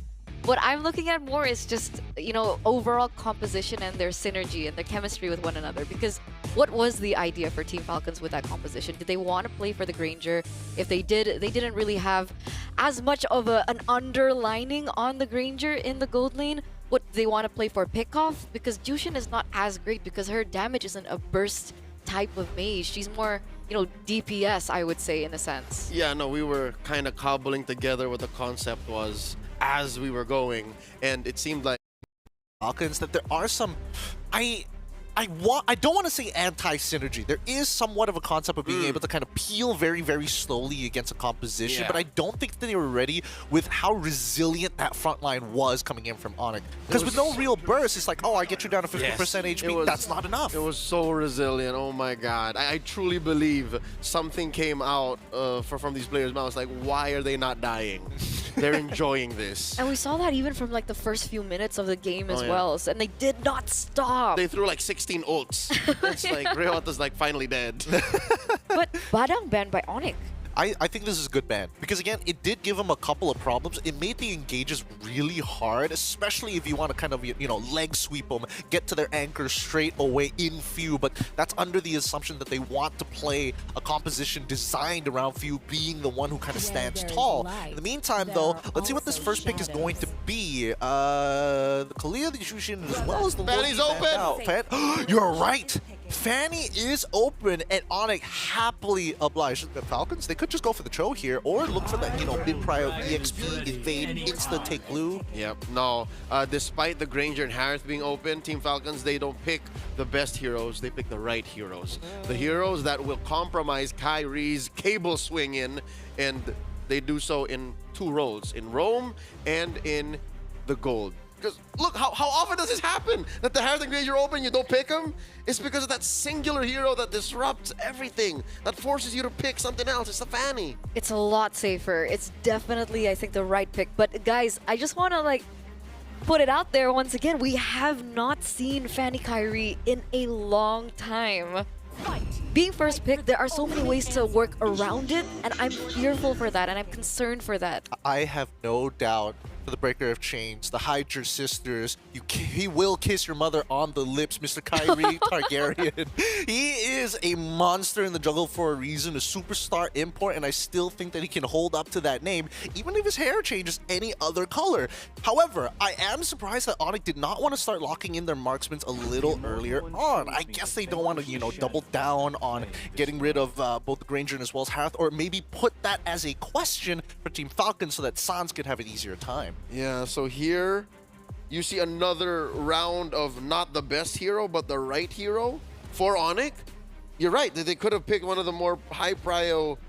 B: What I'm looking at more is just, you know, overall composition and their synergy and their chemistry with one another. Because what was the idea for Team Falcons with that composition? Did they want to play for the Granger? If they did, they didn't really have as much of an underlining on the Granger in the gold lane. What they want to play for pickoff? Because Jushin is not as great because her damage isn't a burst type of mage. She's more, you know, DPS, I would say, in a sense.
C: Yeah, no, we were kind of cobbling together what the concept was as we were going, and it seemed like
A: Falcons that there are some I don't want to say anti-synergy. There is somewhat of a concept of being able to kind of peel very, very slowly against a composition,
C: Yeah.
A: but I don't think that they were ready with how resilient that front line was coming in from Onyx. Because with no real burst, it's like, oh, I get you down to 50% HP. That's not enough.
C: It was so resilient. Oh my god. I truly believe something came out from these players' mouths. Like, why are they not dying? They're enjoying this.
B: And we saw that even from like the first few minutes of the game as
C: yeah.
B: well. And they did not stop.
C: They threw like 16 ults. It's like Ryota's like finally dead.
B: But Badang banned by Onyx.
A: I think this is a good ban because again, it did give him a couple of problems. It made the engages really hard, especially if you want to kind of, you know, leg sweep them, get to their anchor straight away in Few. But that's under the assumption that they want to play a composition designed around Few being the one who kind of stands tall. In the meantime, though, let's see what this first pick is going to be. The Kalia, the Jushin, as well as the
C: Fanny's open!
A: You're right. Fanny is open, and Onyx happily obliged. The Falcons, they could just go for the Cho here, or look for that, you know, mid-prio EXP, invade, insta-take blue.
C: Yep, no. Despite the Granger and Harris being open, Team Falcons, they don't pick the best heroes, they pick the right heroes. The heroes that will compromise Kyrie's cable swing in, and they do so in 2 roles, in Roam and in the Gold. Because look, how often does this happen? That the Harris and Granger open, you don't pick them? It's because of that singular hero that disrupts everything, that forces you to pick something else. It's the Fanny.
B: It's a lot safer. It's definitely, I think, the right pick. But guys, I just want to like put it out there once again. We have not seen Fanny Kyrie in a long time. Being first pick, there are so many ways to work around it, and I'm fearful for that, and I'm concerned for that.
A: I have no doubt for the Breaker of Chains, the Hide Your Sisters. He will kiss your mother on the lips, Mr. Kyrie Targaryen. He is a monster in the jungle for a reason, a superstar import, and I still think that he can hold up to that name, even if his hair changes any other color. However, I am surprised that Onyx did not want to start locking in their marksmen a little earlier on. I guess they don't want to, you know, double down on getting rid of both the Granger as well as Harith, or maybe put that as a question for Team Falcon so that Sans could have an easier time.
C: Yeah, so here you see another round of not the best hero, but the right hero for Onyx. You're right, they could have picked one of the more high-prio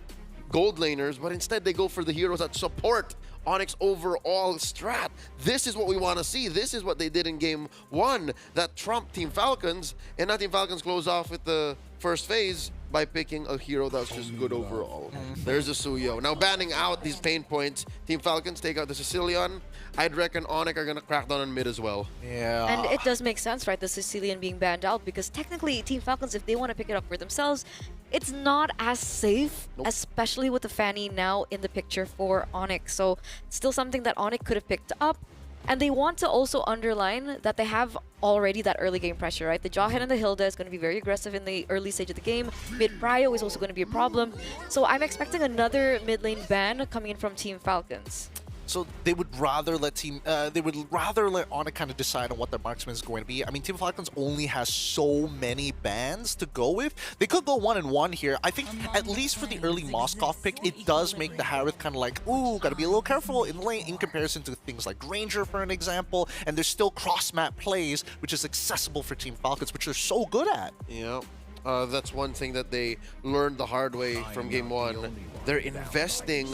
C: gold laners, but instead they go for the heroes that support Onyx overall strat. This is what we want to see. This is what they did in game 1 that trumped Team Falcons, and now Team Falcons close off with the first phase by picking a hero that's just good overall. There's a Suyo. Now banning out these pain points, Team Falcons take out the Sicilian. I'd reckon Onyx are gonna crack down on mid as well.
A: Yeah.
B: And it does make sense, right, the Sicilian being banned out, because technically Team Falcons, if they want to pick it up for themselves, it's not as safe, especially with the Fanny now in the picture for Onyx. So still something that Onyx could have picked up. And they want to also underline that they have already that early game pressure, right? The Jawhead and the Hilda is going to be very aggressive in the early stage of the game. Mid Prio is also going to be a problem. So I'm expecting another mid lane ban coming in from Team Falcons.
A: So they would rather let Onyx kind of decide on what their marksman is going to be. I mean, Team Falcons only has so many bans to go with. They could go 1-1 here. I think at least for the early Moskov pick, it does make the Harith kind of like, ooh, gotta be a little careful in the lane in comparison to things like Granger, for an example. And there's still cross-map plays, which is accessible for Team Falcons, which they're so good at.
C: Yeah. That's one thing that they learned the hard way from game 1. They're investing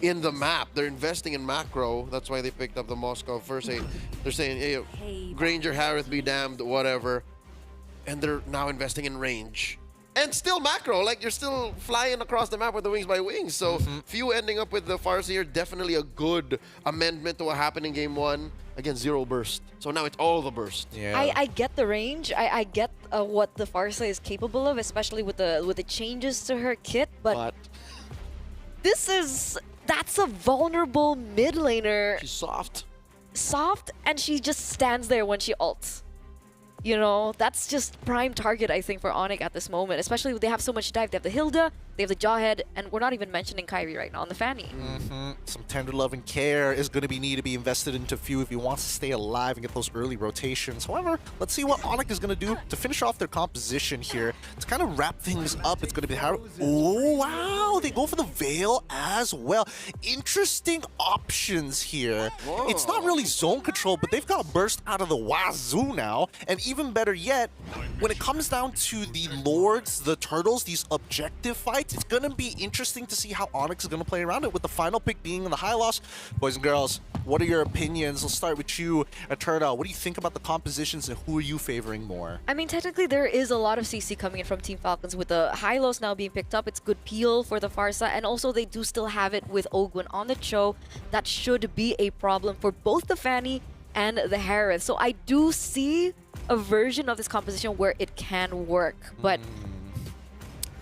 C: in the map. They're investing in macro. That's why they picked up the Moscow first aid. They're saying, hey, Granger, Harith, be damned, whatever. And they're now investing in range. And still macro, like you're still flying across the map with the wings by wings. So few ending up with the Farseer, definitely a good amendment to what happened in game 1. Again, 0 burst. So now it's all the burst.
A: Yeah.
B: I get the range. I get what the Farsa is capable of, especially with the changes to her kit. But that's a vulnerable mid laner.
C: She's soft.
B: Soft, and she just stands there when she ults. You know, that's just prime target, I think, for Onyx at this moment. Especially when they have so much dive. They have the Hilda, they have the Jawhead, and we're not even mentioning Kyrie right now on the Fanny.
A: Some tender love and care is going to be needed to be invested into Few if he wants to stay alive and get those early rotations. However, let's see what Onyx is going to do to finish off their composition here. To kind of wrap things up, it's going to be oh, wow! They go for the Veil as well. Interesting options here.
C: Whoa.
A: It's not really zone control, but they've got Burst out of the wazoo now. And even better yet, when it comes down to the Lords, the Turtles, these objective fights, it's going to be interesting to see how Onyx is going to play around it, with the final pick being in the high loss. Boys and girls, what are your opinions? Let's start with you, Eterna. What do you think about the compositions, and who are you favoring more?
B: I mean, technically, there is a lot of CC coming in from Team Falcons with the Hylos now being picked up. It's good peel for the Farsa, and also they do still have it with Ogwyn on the show. That should be a problem for both the Fanny and the Harith. So I do see a version of this composition where it can work, but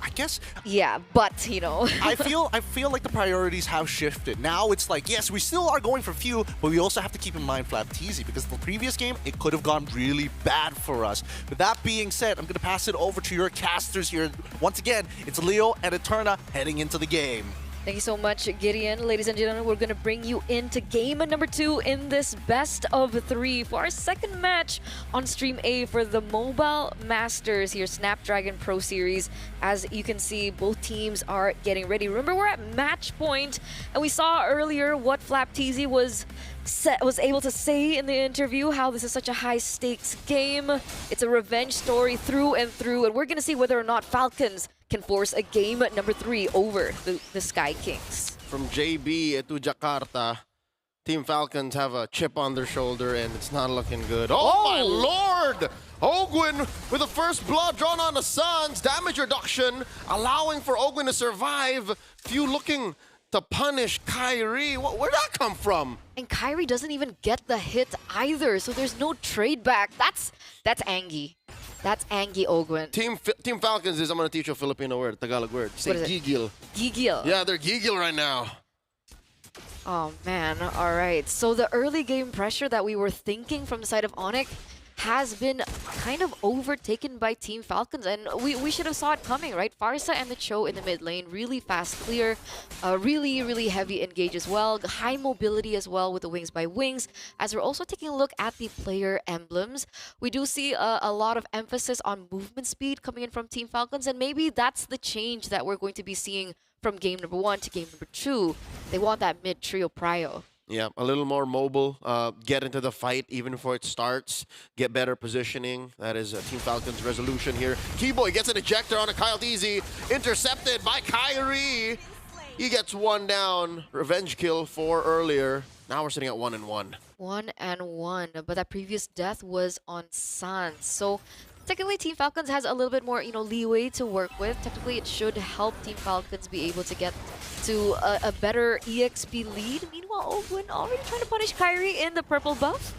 A: I guess,
B: yeah, but you know,
A: I feel like the priorities have shifted. Now it's like, yes, we still are going for Few, but we also have to keep in mind Flapteezy, because in the previous game it could have gone really bad for us. With that being said, I'm gonna pass it over to your casters here. Once again, it's Leo and Eterna heading into the game.
B: Thank you so much, Gideon. Ladies and gentlemen, we're going to bring you into game number 2 in this best of 3 for our second match on Stream A for the Mobile Masters here, Snapdragon Pro Series. As you can see, both teams are getting ready. Remember, we're at match point, and we saw earlier what Flapteezy was able to say in the interview, how this is such a high-stakes game. It's a revenge story through and through, and we're going to see whether or not Falcons can force a game number 3 over the Sky Kings.
C: From JB to Jakarta, Team Falcons have a chip on their shoulder, and it's not looking good. Oh my lord! Ogwyn with the first blood drawn on the Suns. Damage reduction, allowing for Ogwyn to survive. Few looking to punish Kyrie. Where'd that come from?
B: And Kyrie doesn't even get the hit either, so there's no trade back. That's Angie. That's Angie Ogwyn.
C: Team Falcons is, I'm going to teach you a Filipino word, Tagalog word. Say
B: What is it?
C: gigil.
B: Gigil.
C: Yeah, they're gigil right now.
B: Oh man, all right. So the early game pressure that we were thinking from the side of Onyx has been kind of overtaken by Team Falcons, and we should have saw it coming, right? Farsa and the Cho in the mid lane, really fast clear, really heavy engage as well, high mobility as well with the wings by wings. As we're also taking a look at the player emblems, we do see a lot of emphasis on movement speed coming in from Team Falcons, and maybe that's the change that we're going to be seeing from game number 1 to game number 2. They want that mid trio prio.
C: Yeah, a little more mobile, get into the fight even before it starts, get better positioning. That is Team Falcon's resolution here. Keyboy gets an ejector on a Kyle Deasy, intercepted by Kyrie. He gets one down, revenge kill for earlier. Now we're sitting at 1-1.
B: 1-1, but that previous death was on Sans. So technically, Team Falcons has a little bit more, leeway to work with. Technically, it should help Team Falcons be able to get to a better EXP lead. Meanwhile, Ogwin already trying to punish Kyrie in the purple buff.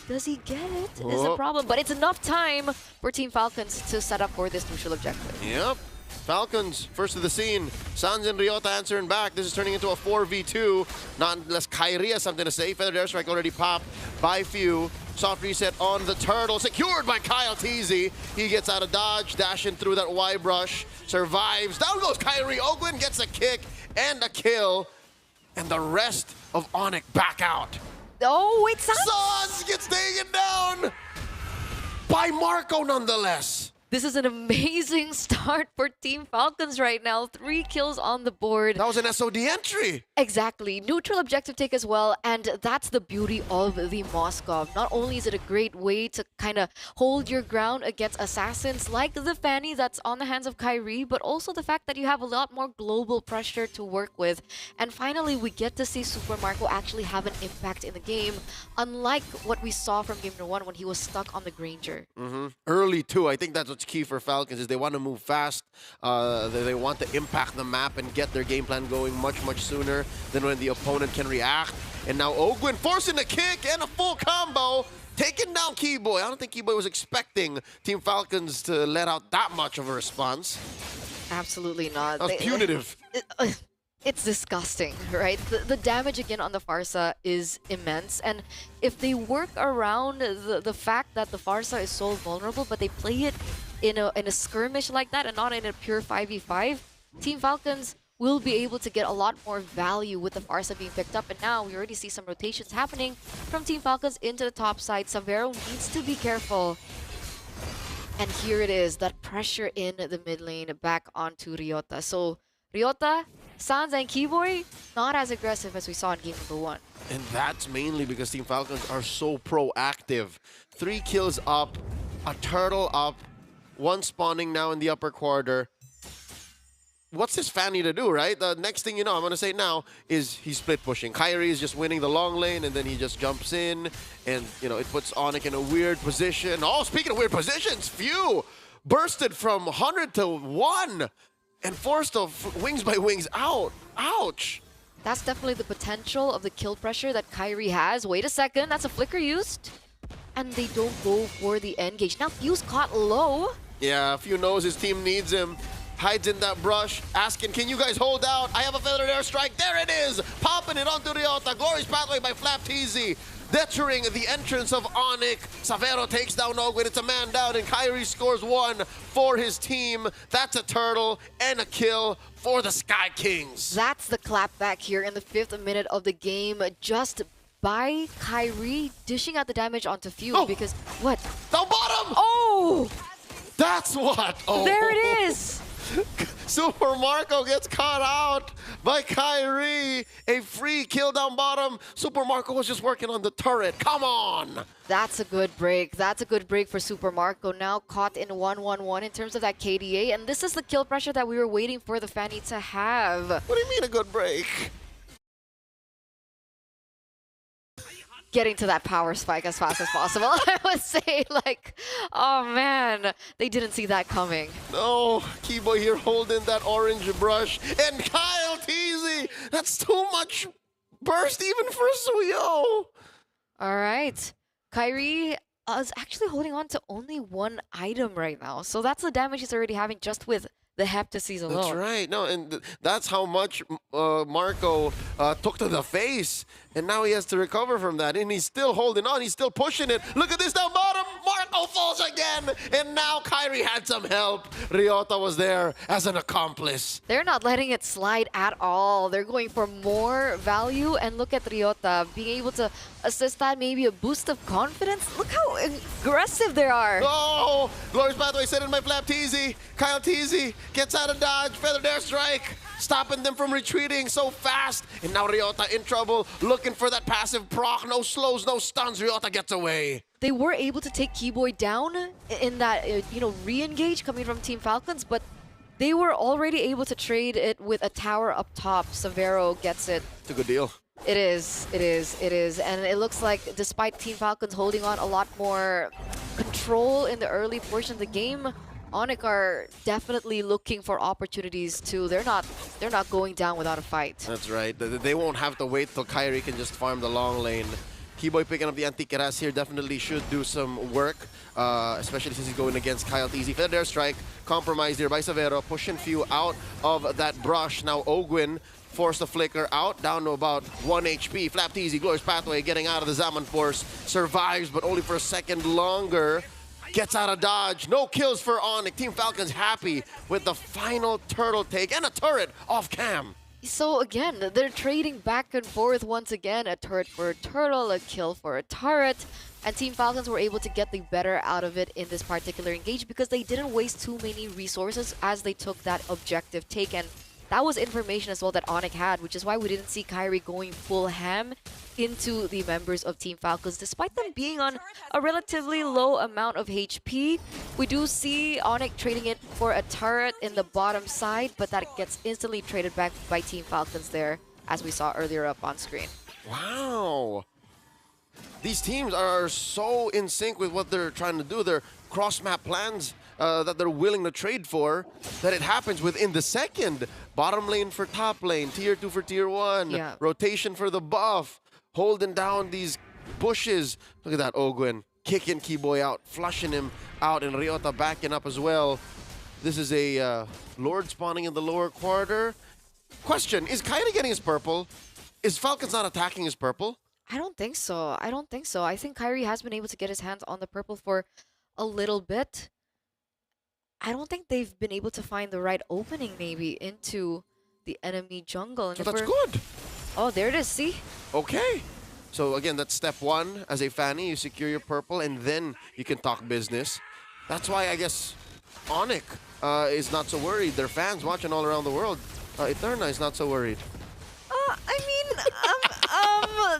B: Does he get it? Is a problem, but it's enough time for Team Falcons to set up for this neutral objective.
C: Yep. Falcons, first to the scene. Sans and Ryota answering back. This is turning into a 4v2. Not unless Kyrie has something to say. Feather Airstrike already popped by Few. Soft reset on the turtle. Secured by Kyle Teasy. He gets out of dodge, dashing through that Y brush. Survives. Down goes Kyrie. Ogwin gets a kick and a kill. And the rest of Onyx back out.
B: Oh, it's
C: Sans gets taken down by Marco nonetheless.
B: This is an amazing start for Team Falcons right now. 3 kills on the board.
C: That was an SOD entry.
B: Exactly. Neutral objective take as well, and that's the beauty of the Moskov. Not only is it a great way to kind of hold your ground against assassins like the Fanny that's on the hands of Kyrie, but also the fact that you have a lot more global pressure to work with. And finally, we get to see Super Marco actually have an impact in the game, unlike what we saw from game number 1 when he was stuck on the Granger.
C: Early too. I think that's what's key for Falcons is they want to move fast. They want to impact the map and get their game plan going much sooner than when the opponent can react. And now Ogwin forcing a kick and a full combo, taking down Keyboy. I don't think Keyboy was expecting Team Falcons to let out that much of a response.
B: Absolutely not.
C: That was punitive.
B: It's disgusting, right? The damage again on the Farsa is immense, and if they work around the fact that the Farsa is so vulnerable, but they play it in a skirmish like that and not in a pure 5v5, Team Falcons will be able to get a lot more value with the Farsa being picked up. And now we already see some rotations happening from Team Falcons into the top side. Savero needs to be careful. And here it is, that pressure in the mid lane back onto Ryota. So Ryota, Sans, and Keyboy, not as aggressive as we saw in game number 1.
C: And that's mainly because Team Falcons are so proactive. 3 kills up, a turtle up, 1 spawning now in the upper quarter. What's this Fanny to do, right? The next thing you know, I'm going to say now, is he's split pushing. Kyrie is just winning the long lane, and then he just jumps in, and, it puts Onyx in a weird position. Oh, speaking of weird positions, Few bursted from 100 to 1 and forced the wings by wings out. Ouch.
B: That's definitely the potential of the kill pressure that Kyrie has. Wait a second, that's a flicker used. And they don't go for the engage. Now Few's caught low.
C: Yeah, Few knows his team needs him. Hides in that brush, asking, can you guys hold out? I have a feathered airstrike. There it is. Popping it onto Ryota. Glorious pathway by Flap Teasy. Deterring the entrance of Onyx. Savero takes down Ogwin. It's a man down, and Kyrie scores 1 for his team. That's a turtle and a kill for the Sky Kings.
B: That's the clapback here in the 5th minute of the game. Just by Kyrie dishing out the damage onto Few because what?
C: Down bottom!
B: Oh!
C: That's what! Oh.
B: There it is!
C: Super Marco gets caught out by Kyrie. A free kill down bottom. Super Marco was just working on the turret. Come on!
B: That's a good break. That's a good break for Super Marco. Now caught in 1-1-1 in terms of that KDA. And this is the kill pressure that we were waiting for the Fanny to have.
C: What do you mean a good break?
B: Getting to that power spike as fast as possible. I would say, oh man, they didn't see that coming.
C: No, Keyboy here holding that orange brush. And Kyle Teasy, that's too much burst even for Suyo.
B: All right. Kyrie is actually holding on to only 1 item right now. So that's the damage he's already having just with the heptacies alone.
C: That's right. No, and that's how much Marco took to the face. And now he has to recover from that. And he's still holding on. He's still pushing it. Look at this down bottom. Marco falls again. And now Kyrie had some help. Ryota was there as an accomplice.
B: They're not letting it slide at all. They're going for more value. And look at Ryota being able to assist that, maybe a boost of confidence. Look how aggressive they are.
C: Oh, Glorious Pathway set in by Flap Teasy. Kyle Teasy gets out of dodge. Feathered Airstrike, stopping them from retreating so fast. And now Ryota in trouble, looking for that passive proc. No slows, no stuns. Ryota gets away.
B: They were able to take Keyboy down in that, re-engage coming from Team Falcons, but they were already able to trade it with a tower up top. Severo gets it.
C: It's a good deal.
B: It is. And it looks like despite Team Falcons holding on a lot more control in the early portion of the game, Onyx are definitely looking for opportunities too. They're not going down without a fight.
C: That's right. They won't have to wait till Kyrie can just farm the long lane. Keyboy picking up the Antiqueras here definitely should do some work, especially since he's going against Kyle Teasy. Feathered Airstrike, compromised here by Severo, pushing few out of that brush. Now Ogwin forced the flicker out, down to about 1 HP. Flap Teasy, Glorious Pathway getting out of the Zaman Force, survives, but only for a second longer. Gets out of dodge. No kills for Onyx. Team Falcons happy with the final turtle take and a turret off cam.
B: So again, they're trading back and forth once again. A turret for a turtle, a kill for a turret. And Team Falcons were able to get the better out of it in this particular engage because they didn't waste too many resources as they took that objective take. And that was information as well that Onyx had, which is why we didn't see Kyrie going full ham into the members of Team Falcons. Despite them being on a relatively low amount of HP, we do see Onyx trading it for a turret in the bottom side, but that gets instantly traded back by Team Falcons there, as we saw earlier up on screen.
C: Wow. These teams are so in sync with what they're trying to do. Their cross-map plans that they're willing to trade for, that it happens within the second. Bottom lane for top lane, tier 2 for tier 1,
B: Yeah.
C: rotation for the buff, holding down these bushes. Look at that Ogwin, kicking Keyboy out, flushing him out, and Ryota backing up as well. This is a Lord spawning in the lower quarter. Question, is Kyrie getting his purple? Is Falcons not attacking his purple?
B: I don't think so. I think Kyrie has been able to get his hands on the purple for a little bit. I don't think they've been able to find the right opening maybe into the enemy jungle. And
C: So
B: if
C: that's
B: we're-
C: good.
B: Oh, there it is. See?
C: Okay. So again, that's step one. As a Fanny, you secure your purple, and then you can talk business. That's why I guess Onyx is not so worried. Their fans watching all around the world. Eterna is not so worried.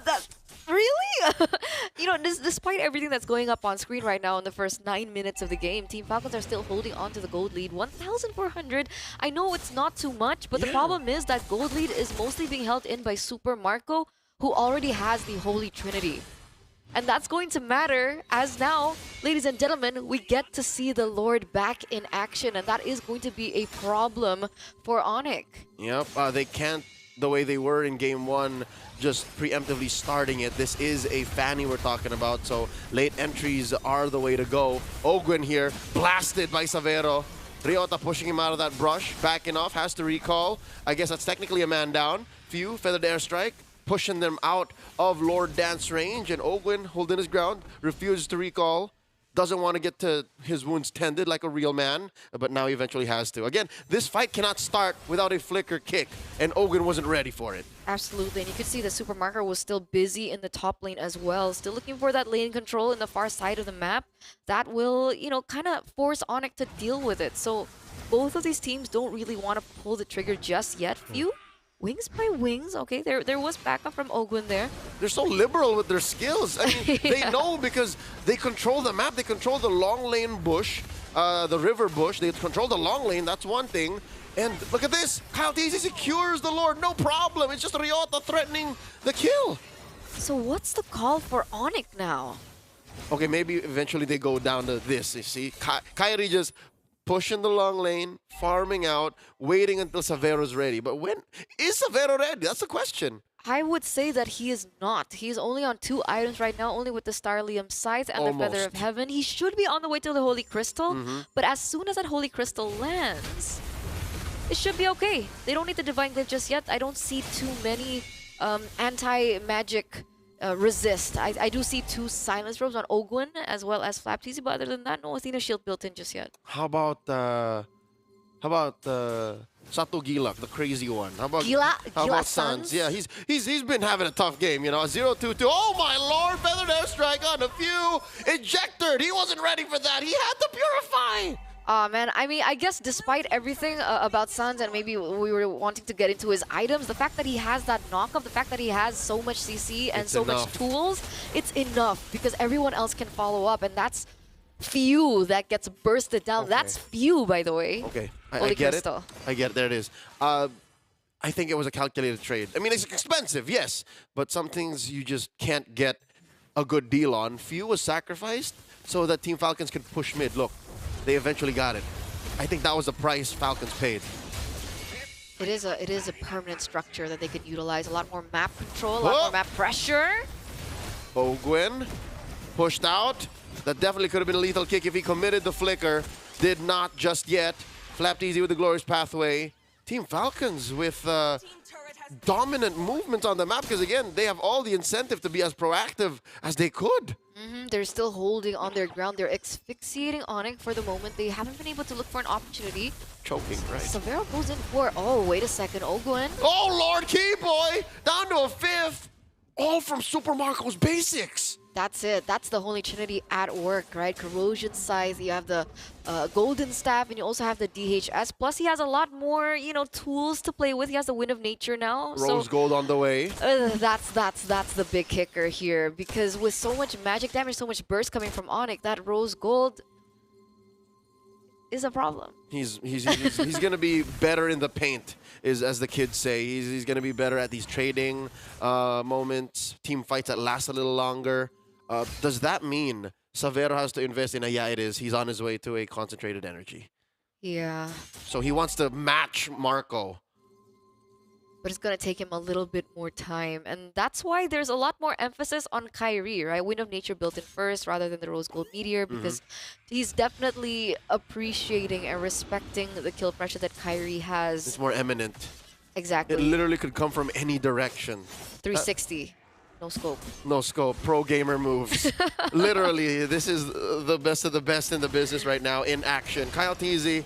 B: That really? Despite everything that's going up on screen right now in the first 9 minutes of the game, Team Falcons are still holding on to the gold lead, 1,400. I know it's not too much, but the
C: Yeah.
B: problem is that gold lead is mostly being held in by Super Marco, who already has the Holy Trinity. And that's going to matter as now, ladies and gentlemen, we get to see the Lord back in action, and that is going to be a problem for Onyx.
C: Yep, they can't, the way they were in game one, just preemptively starting it. This is a Fanny we're talking about, so late entries are the way to go. Ogwin here, blasted by Severo. Ryota pushing him out of that brush, backing off, has to recall. I guess that's technically a man down. Few, Feathered Airstrike, pushing them out of Lord Dance range, and Ogwin holding his ground, refuses to recall. Doesn't want to get to his wounds tended like a real man, but now he eventually has to. Again, this fight cannot start without a flicker kick, and Ogwin wasn't ready for it.
B: Absolutely, and you could see the Super Marco was still busy in the top lane as well, still looking for that lane control in the far side of the map. That will, kind of force Onyx to deal with it. So both of these teams don't really want to pull the trigger just yet. Few wings by wings. Okay, there was backup from Ogwin there.
C: They're so liberal with their skills. I mean,
B: Yeah.
C: they know because they control the map. They control the long lane bush, the river bush. They control the long lane. That's one thing. And look at this. Kyle Teasy secures the Lord. No problem. It's just Ryota threatening the kill.
B: So what's the call for Onyx now?
C: Okay, maybe eventually they go down to this. You see, Kyrie just pushing the long lane, farming out, waiting until Severo's ready. But when is Severo ready? That's the question.
B: I would say that he is not. He's only on 2 items right now, only with the Starlium Scythe and the Feather of
C: Almost.
B: Heaven. He should be on the way to the Holy Crystal, but as soon as that Holy Crystal lands, it should be okay. They don't need the Divine Glaive just yet. I don't see too many anti-magic resist. I do see 2 Silence Robes on Ogwin as well as Flapteasy, but other than that, no Athena Shield built in just yet.
C: How about Satu Gilak, the crazy one? How about
B: Gila
C: Suns? Yeah, he's been having a tough game, you know. 0-2-2. Oh my lord, feathered airstrike on a few. Ejected. He wasn't ready for that. He had to purify.
B: Man, I mean, I guess despite everything about Suns and maybe we were wanting to get into his items, the fact that he has that knockup, the fact that he has so much CC and so much tools, it's enough because everyone else can follow up, and that's few that gets bursted down.
C: Okay.
B: That's few, by the way.
C: Okay, I get it.
B: Crystal.
C: I get it. There it is. I think it was a calculated trade. I mean, it's expensive, yes, but some things you just can't get a good deal on. Few was sacrificed so that Team Falcons could push mid. Look, they eventually got it. I think that was the price Falcons paid.
B: It is a permanent structure that they could utilize. A lot more map control, a lot more map pressure.
C: Ogwin pushed out. That definitely could have been a lethal kick if he committed the flicker. Did not just yet. Flapteasy with the glorious pathway. Team Falcons with dominant movement on the map because, again, they have all the incentive to be as proactive as they could.
B: They're still holding on their ground. They're asphyxiating Onyx for the moment. They haven't been able to look for an opportunity.
C: Choking, right?
B: Severo goes in for, oh, wait a second, Ogwin.
C: Oh, Lord Keyboy! Down to a 5th! All from Super Marco's basics!
B: That's it. That's the Holy Trinity at work, right? Corrosion Scythe, you have the Golden Staff, and you also have the DHS. Plus, he has a lot more, you know, tools to play with. He has the Wind of Nature now.
C: Rose Gold on the way.
B: That's the big kicker here. Because with so much magic damage, so much burst coming from Onyx, that Rose Gold is a problem.
C: He's gonna be better in the paint, as the kids say. He's gonna be better at these trading moments, team fights that last a little longer. Does that mean Severo has to invest in a, yeah, it is. He's on his way to a concentrated energy.
B: Yeah.
C: So he wants to match Marco.
B: But it's going to take him a little bit more time. And that's why there's a lot more emphasis on Kyrie, right? Wind of Nature built in first rather than the Rose Gold Meteor because he's definitely appreciating and respecting the kill pressure that Kyrie has.
C: It's more eminent.
B: Exactly.
C: It literally could come from any direction.
B: 360. No scope.
C: No scope. Pro gamer moves. Literally, this is the best of the best in the business right now in action. Kyle Teasy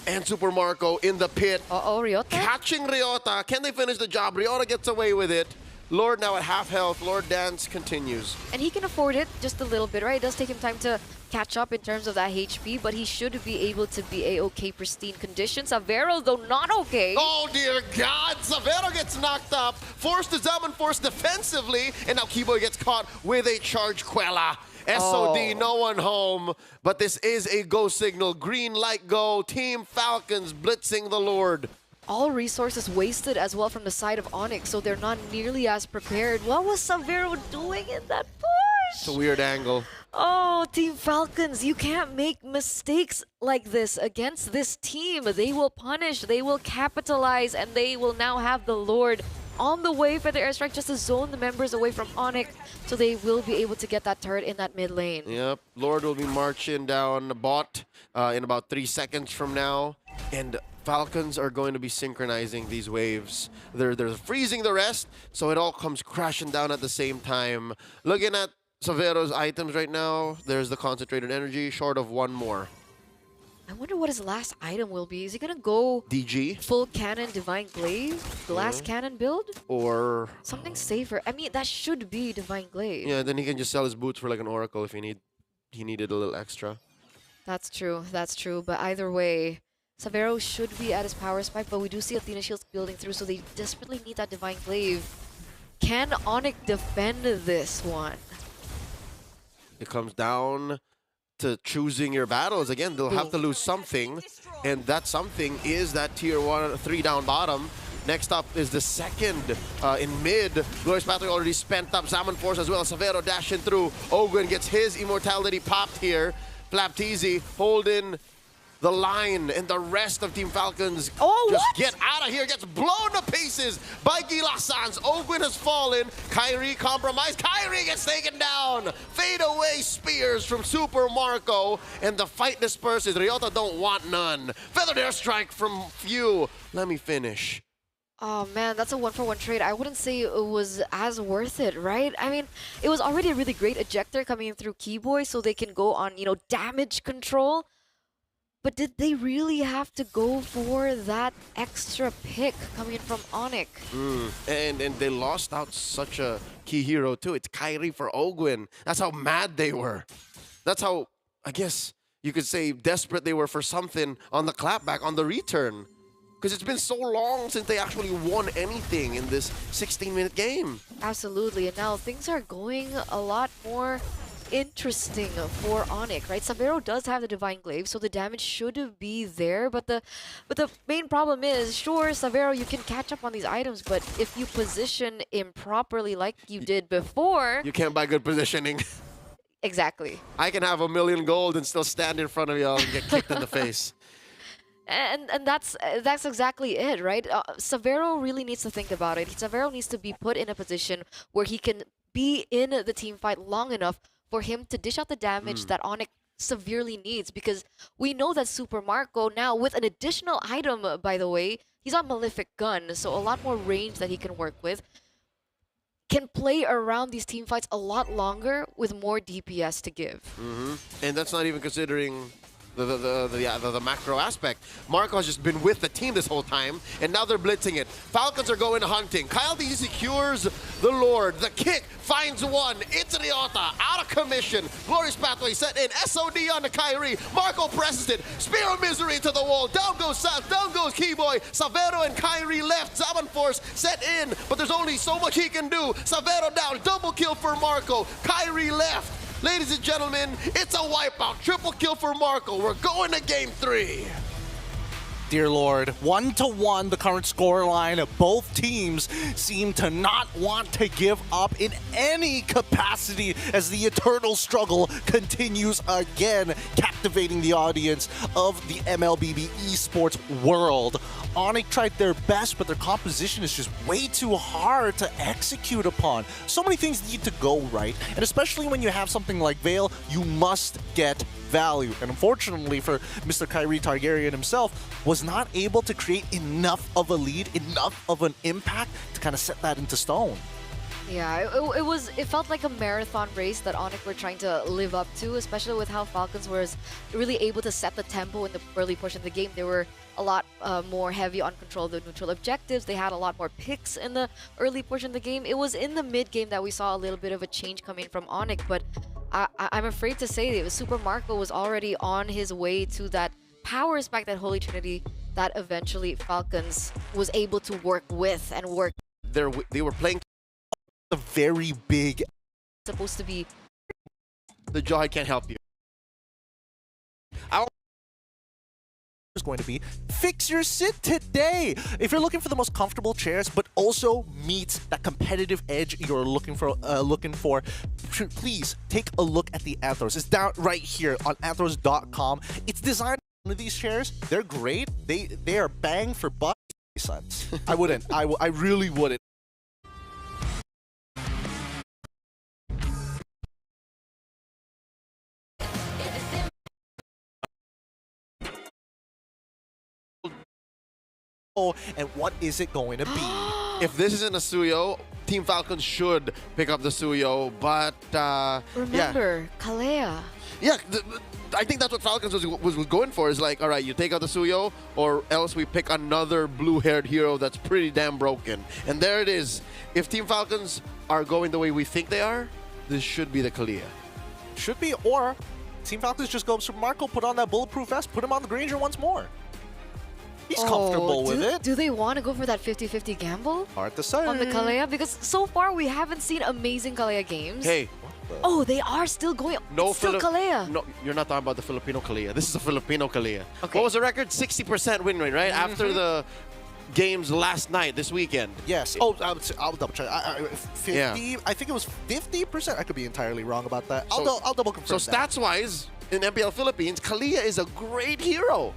C: and Super Marco in the pit.
B: Uh-oh, Ryota?
C: Catching Ryota. Can they finish the job? Ryota gets away with it. Lord now at half health. Lord Dance continues.
B: And he can afford it just a little bit, right? It does take him time to catch up in terms of that HP, but he should be able to be A-OK pristine condition. Severo, though, not okay.
C: Oh, dear God. Severo gets knocked up. Forced to summon, forced defensively. And now Keyboy gets caught with a charge Quella. SOD, no one home. But this is a go signal. Green light go. Team Falcons blitzing the Lord.
B: All resources wasted as well from the side of Onyx, so they're not nearly as prepared. What was Severo doing in that push?
C: It's a weird angle.
B: Oh, Team Falcons, you can't make mistakes like this against this team. They will punish, they will capitalize, and they will now have the Lord on the way for the airstrike just to zone the members away from Onyx, so they will be able to get that turret in that mid lane.
C: Yep, Lord will be marching down the bot in about 3 seconds from now, and Falcons are going to be synchronizing these waves. They're freezing the rest, so it all comes crashing down at the same time. Looking at Severo's items right now, there's the concentrated energy, short of one more.
B: I wonder what his last item will be. Is he gonna go
C: DG?
B: full cannon Divine Glaive? Glass cannon build?
C: Or
B: Something safer. I mean, that should be Divine Glaive.
C: yeah, then he can just sell his boots for like an Oracle if he needed a little extra.
B: That's true. That's true. But either way, Severo should be at his power spike, but we do see Athena Shields building through, so they desperately need that Divine Glaive. Can Onyx defend this one?
C: It comes down to choosing your battles. Again, they'll have to lose something, and that something is that tier 1, 3 down bottom. Next up is the second in mid. Glorious Pathway already spent up. Salmon Force as well. Severo dashing through. Ogwin gets his immortality popped here. Flapteasy holding the line, and the rest of Team Falcons
B: Oh,
C: just
B: what?
C: get out of here. Gets blown to pieces by Gilasans. Ogwin has fallen. Kyrie compromised. Kyrie gets taken down. Fade away spears from Super Marco, and the fight disperses. Ryota don't want none. Feathered airstrike from Few. Let me finish.
B: Oh man, that's a 1-for-1 trade. I wouldn't say it was as worth it, right? I mean, it was already a really great ejector coming in through Keyboy so they can go on, damage control. But did they really have to go for that extra pick coming in from Onyx?
C: And they lost out such a key hero too. It's Kyrie for Ogwin. That's how mad they were. That's how, I guess you could say, desperate they were for something on the clapback, on the return. Because it's been so long since they actually won anything in this 16-minute game.
B: Absolutely, and now things are going a lot more interesting for Onyx, right? Savero does have the Divine Glaive, so the damage should be there, but the main problem is, sure, Savero, you can catch up on these items, but if you position improperly like you did before...
C: You can't buy good positioning.
B: Exactly.
C: I can have 1,000,000 gold and still stand in front of y'all and get kicked in the face.
B: And that's exactly it, right? Savero really needs to think about it. Savero needs to be put in a position where he can be in the team fight long enough for him to dish out the damage that Onyx severely needs, because we know that Super Marco now, with an additional item, by the way, he's on Malefic Gun, so a lot more range that he can work with, can play around these team fights a lot longer with more DPS to give.
C: And that's not even considering the macro aspect. Marco has just been with the team this whole time, and now they're blitzing it. Falcons are going hunting. Kyle D secures the Lord. The kick finds one. It's Ryota out of commission. Glorious pathway set in. SOD on the Kyrie. Marco presses it. Spear of Misery to the wall. Down goes Seth. Down goes Keyboy. Savero and Kyrie left. Zaman Force set in, but there's only so much he can do. Savero down. Double kill for Marco. Kyrie left. Ladies and gentlemen, it's a wipeout. Triple kill for Marco. We're going to game 3.
A: Dear Lord, 1-1 the current scoreline. Both teams seem to not want to give up in any capacity as the eternal struggle continues again, captivating the audience of the MLBB esports world. Onyx tried their best, but their composition is just way too hard to execute upon. So many things need to go right, and especially when you have something like Veil, you must get value. And unfortunately for Mr. Kyrie Targaryen himself, was not able to create enough of a lead, enough of an impact to kind of set that into stone.
B: Yeah, it felt like a marathon race that Onyx were trying to live up to, especially with how Falcons was really able to set the tempo in the early portion of the game. They were a lot more heavy on control of the neutral objectives. They had a lot more picks in the early portion of the game. It was in the mid game that we saw a little bit of a change coming from Onyx, but I'm afraid to say that Super Marco was already on his way to that power spike, that Holy Trinity, that eventually Falcons was able to work with and work.
C: They were playing
A: A very big
B: Supposed to be.
C: the jaw. I can't help you.
A: is going to be fix your sit today. If you're looking for the most comfortable chairs, but also meets that competitive edge you're looking for, please take a look at the Athros. It's down right here on athros.com. It's designed. One of these chairs, they're great. They are bang for buck. Sons. I wouldn't. I really wouldn't. And what is it going to be?
C: If this isn't a Suyo, Team Falcons should pick up the Suyo, but
B: Remember, Kalea.
C: yeah, I think that's what Falcons was going for. Is like, all right, you take out the Suyo, or else we pick another blue-haired hero that's pretty damn broken. And there it is. If Team Falcons are going the way we think they are, this should be the Kalea.
A: Should be, or Team Falcons just go Super Marco, put on that bulletproof vest, put him on the Granger once more. He's comfortable with it.
B: Do they want to go for that 50-50 gamble
A: Hard to say.
B: on the Kalea? Because so far we haven't seen amazing Kalea games.
C: Hey,
B: Oh, they are still going.
C: no
B: It's still Kalea.
C: No, you're not talking about the Filipino Kalea. This is a Filipino Kalea.
B: Okay.
C: What was the record? 60% win rate, right? After the games last night, this weekend.
A: Yes. Oh, I'll double check. 50.
C: Yeah.
A: I think it was 50%. I could be entirely wrong about that.
C: So-
A: I'll double confirm.
C: So
A: that.
C: stats-wise, in MPL Philippines, Kalia is a great hero.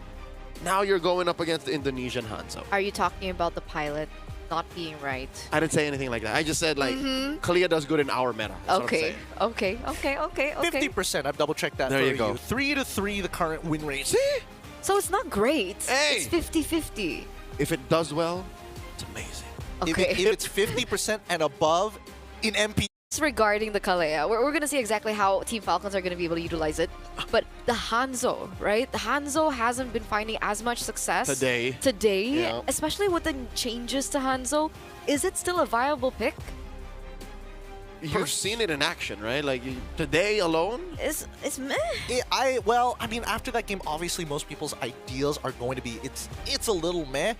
C: Now you're going up against the Indonesian Hanzo.
B: Are you talking about the pilot not being right?
C: I didn't say anything like that. I just said, like, Kalia does good in our meta. That's what I'm
B: Okay,
C: saying.
B: okay.
A: 50%. I've double-checked that
C: There
A: for
C: you go.
A: 3-3, the current win rate.
C: See?
B: So it's not great.
C: Hey!
B: It's 50-50.
C: If it does well, it's amazing.
B: Okay.
A: If it's 50% and above in MP,
B: Regarding the Kalea, we're going to see exactly how Team Falcons are going to be able to utilize it. But the Hanzo, right? The Hanzo hasn't been finding as much success
C: Today. Yeah.
B: Especially with the changes to Hanzo. Is it still a viable pick?
C: You've seen it in action, right? Like, today alone?
B: It's meh.
A: well, I mean, after that game, obviously most people's ideals are going to be it's a little meh.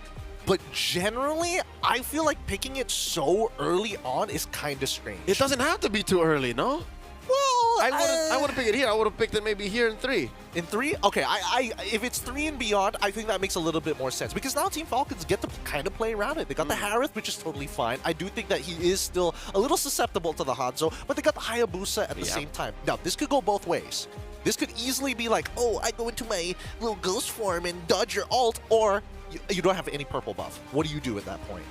A: But generally, I feel like picking it so early on is kind of strange.
C: It doesn't have to be too early, no?
A: Well,
C: I wouldn't pick it here. I would have picked it maybe here in 3.
A: in 3? Okay, if it's 3 and beyond, I think that makes a little bit more sense. Because now Team Falcons get to kind of play around it. They got the Harith, which is totally fine. I do think that he is still a little susceptible to the Hanzo, but they got the Hayabusa at the same time. Now, this could go both ways. This could easily be like, oh, I go into my little ghost form and dodge your ult, or you don't have any purple buff. What do you do at that point?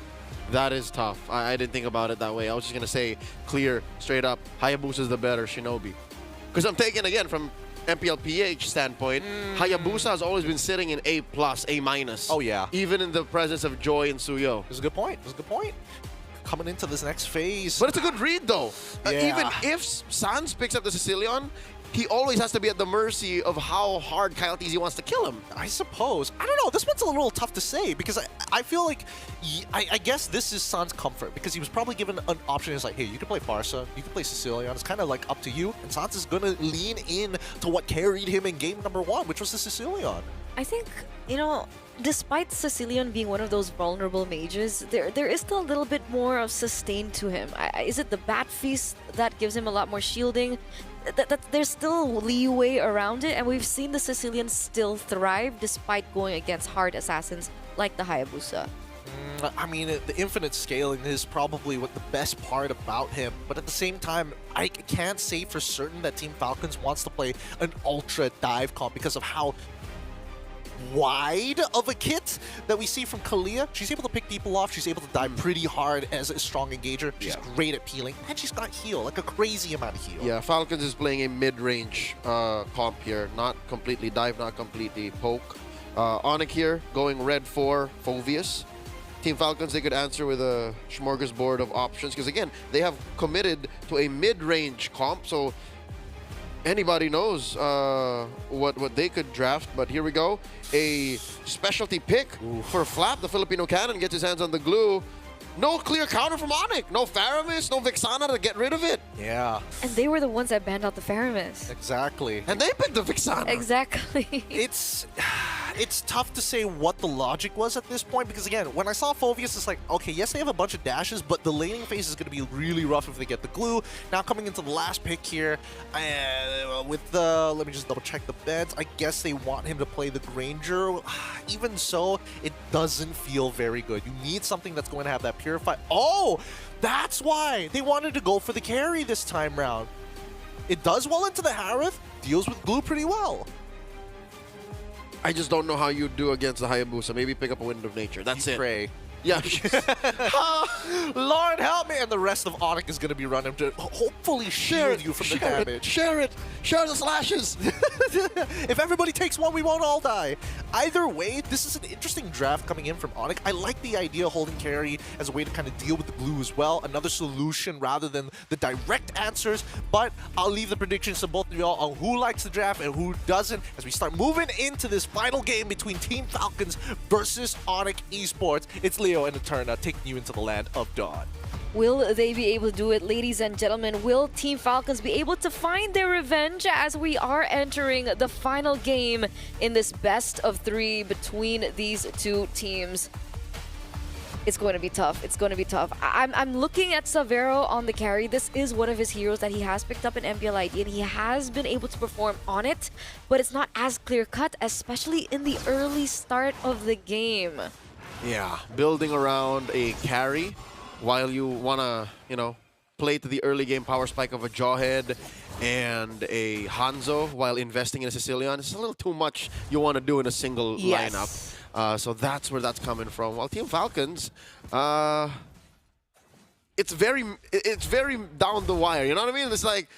C: That is tough. I didn't think about it that way. I was just going to say, clear, straight up, Hayabusa is the better Shinobi. Because I'm taking, again, from MPLPH standpoint, Hayabusa has always been sitting in A+, A-.
A: Oh, yeah.
C: Even in the presence of Joy and Suyo.
A: That's a good point. That's a good point. Coming into this next phase.
C: But it's a good read, though.
A: Yeah.
C: Even if Sans picks up the Sicilian, he always has to be at the mercy of how hard Coyotes wants to kill him.
A: I suppose. I don't know. This one's a little tough to say because I feel like I guess this is Sans' comfort because he was probably given an option. It's like, hey, you can play Farsa, you can play Sicilian. It's kind of like up to you. And Sans is going to lean in to what carried him in game number 1, which was the Sicilian.
B: I think, you know, despite Sicilian being one of those vulnerable mages, there is still a little bit more of sustain to him. Is it the Bat Feast that gives him a lot more shielding? There's still leeway around it, and we've seen the Sicilian still thrive despite going against hard assassins like the Hayabusa.
A: I mean, the infinite scaling is probably what the best part about him, but at the same time, I can't say for certain that Team Falcons wants to play an ultra dive comp because of how wide of a kit that we see from Kalia. She's able to pick people off. She's able to dive pretty hard as a strong engager. She's great at peeling, and she's got heal, like a crazy amount of heal.
C: Yeah, Falcons is playing a mid-range comp here. Not completely dive, not completely poke. Onyx here, going red 4, Phoveus. Team Falcons, they could answer with a smorgasbord of options, because again, they have committed to a mid-range comp, so anybody knows what they could draft. But here we go. A specialty pick for Flap. The Filipino cannon gets his hands on the glue. No clear counter from Onyx. No Faramis, no Vixana to get rid of it.
A: Yeah.
B: And they were the ones that banned out the Faramis.
A: Exactly.
C: And they picked the Vixana.
B: Exactly.
A: It's tough to say what the logic was at this point because, again, when I saw Phoveus, it's like, okay, yes, they have a bunch of dashes, but the laning phase is going to be really rough if they get the glue. Now coming into the last pick here, with the, let me just double check the beds. I guess they want him to play the Granger. Even so, it doesn't feel very good. You need something that's going to have that Purify. Oh, that's why they wanted to go for the carry this time round. It does well into the Harith, deals with glue pretty well.
C: I just don't know how you do against the Hayabusa. Maybe pick up a Wind of Nature. That's it.
A: Pray.
C: Yeah.
A: Lord help me! And the rest of Onyx is going to be running to hopefully shield you from the damage.
C: Share it! Share the slashes!
A: If everybody takes one, we won't all die. Either way, this is an interesting draft coming in from Onyx. I like the idea of holding carry as a way to kind of deal with the glue as well. Another solution rather than the direct answers. But I'll leave the predictions to both of y'all on who likes the draft and who doesn't as we start moving into this final game between Team Falcons versus Onyx Esports. It's Leo and Eterna taking you into the land of Dawn.
B: Will they be able to do it, ladies and gentlemen? Will Team Falcons be able to find their revenge as we are entering the final game in this best of 3 between these two teams? It's going to be tough. It's going to be tough. I'm looking at Savero on the carry. This is one of his heroes that he has picked up in MPL ID, and he has been able to perform on it, but it's not as clear-cut, especially in the early start of the game.
C: Yeah, building around a carry while you want to, play to the early game power spike of a Jawhead and a Hanzo while investing in a Sicilian. It's a little too much you want to do in a single lineup. So that's where that's coming from. While Team Falcons, it's very down the wire. You know what I mean? It's like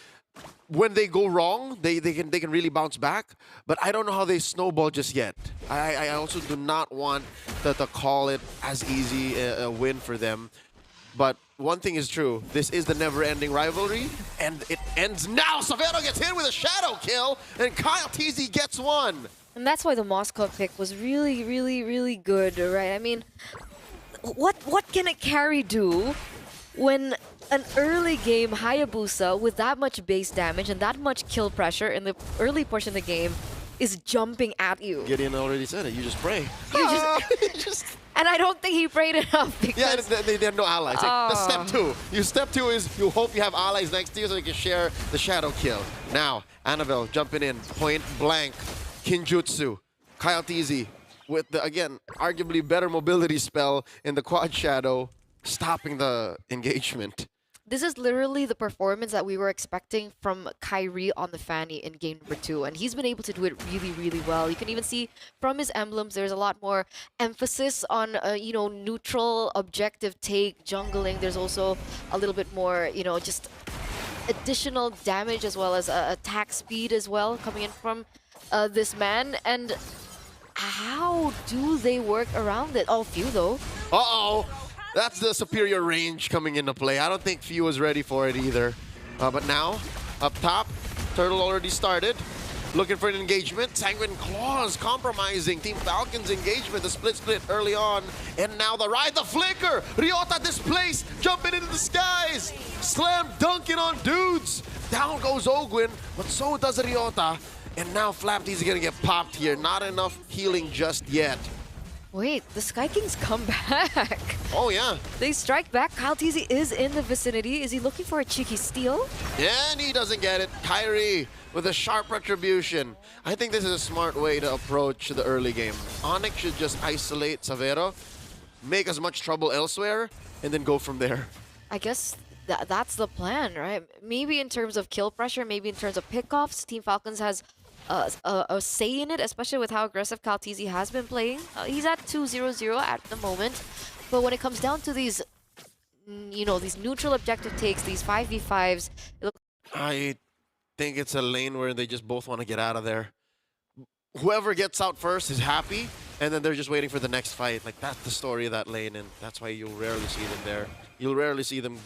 C: when they go wrong, they can really bounce back. But I don't know how they snowball just yet. I also do not want to call it as easy a win for them. But one thing is true. This is the never-ending rivalry, and it ends now. Savero gets hit with a shadow kill, and Kyle TZ gets one.
B: And that's why the Moscow pick was really, really, really good, right? I mean, what can a carry do when an early game Hayabusa with that much base damage and that much kill pressure in the early portion of the game is jumping at you?
C: Gideon already said it. You just pray.
B: And I don't think he prayed enough because...
C: Yeah, they have no allies. That's step two. Step two is you hope you have allies next to you so you can share the shadow kill. Now, Annabelle jumping in, point blank, Kinjutsu, Kyle TZ with the, again, arguably better mobility spell in the quad shadow, stopping the engagement.
B: This is literally the performance that we were expecting from Kyrie on the Fanny in game number 2, and he's been able to do it really, really well. You can even see from his emblems, there's a lot more emphasis on, neutral, objective take, jungling. There's also a little bit more, just additional damage as well as attack speed as well coming in from this man. And how do they work around it? Oh, few though.
C: Uh-oh. That's the superior range coming into play. I don't think Few was ready for it either. But now, up top, Turtle already started. Looking for an engagement. Sanguine Claws compromising Team Falcon's engagement. The split early on. And now the ride, the flicker. Ryota displaced, jumping into the skies. Slam dunking on dudes. Down goes Ogwin, but so does Ryota. And now Flapty's gonna get popped here. Not enough healing just yet.
B: Wait, the Sky Kings come back.
C: Oh, yeah.
B: They strike back. Kyle TZ is in the vicinity. Is he looking for a cheeky steal?
C: And he doesn't get it. Kyrie with a sharp retribution. I think this is a smart way to approach the early game. Onyx should just isolate Savero, make as much trouble elsewhere, and then go from there.
B: I guess that's the plan, right? Maybe in terms of kill pressure, maybe in terms of pickoffs, Team Falcons has a say in it, especially with how aggressive Kyle TZ has been playing. He's at 2-0-0 at the moment, but when it comes down to these, these neutral objective takes, these 5v5s,
C: I think it's a lane where they just both want to get out of there. Whoever gets out first is happy, and then they're just waiting for the next fight. Like, that's the story of that lane, and that's why you'll rarely see them there. You'll rarely see them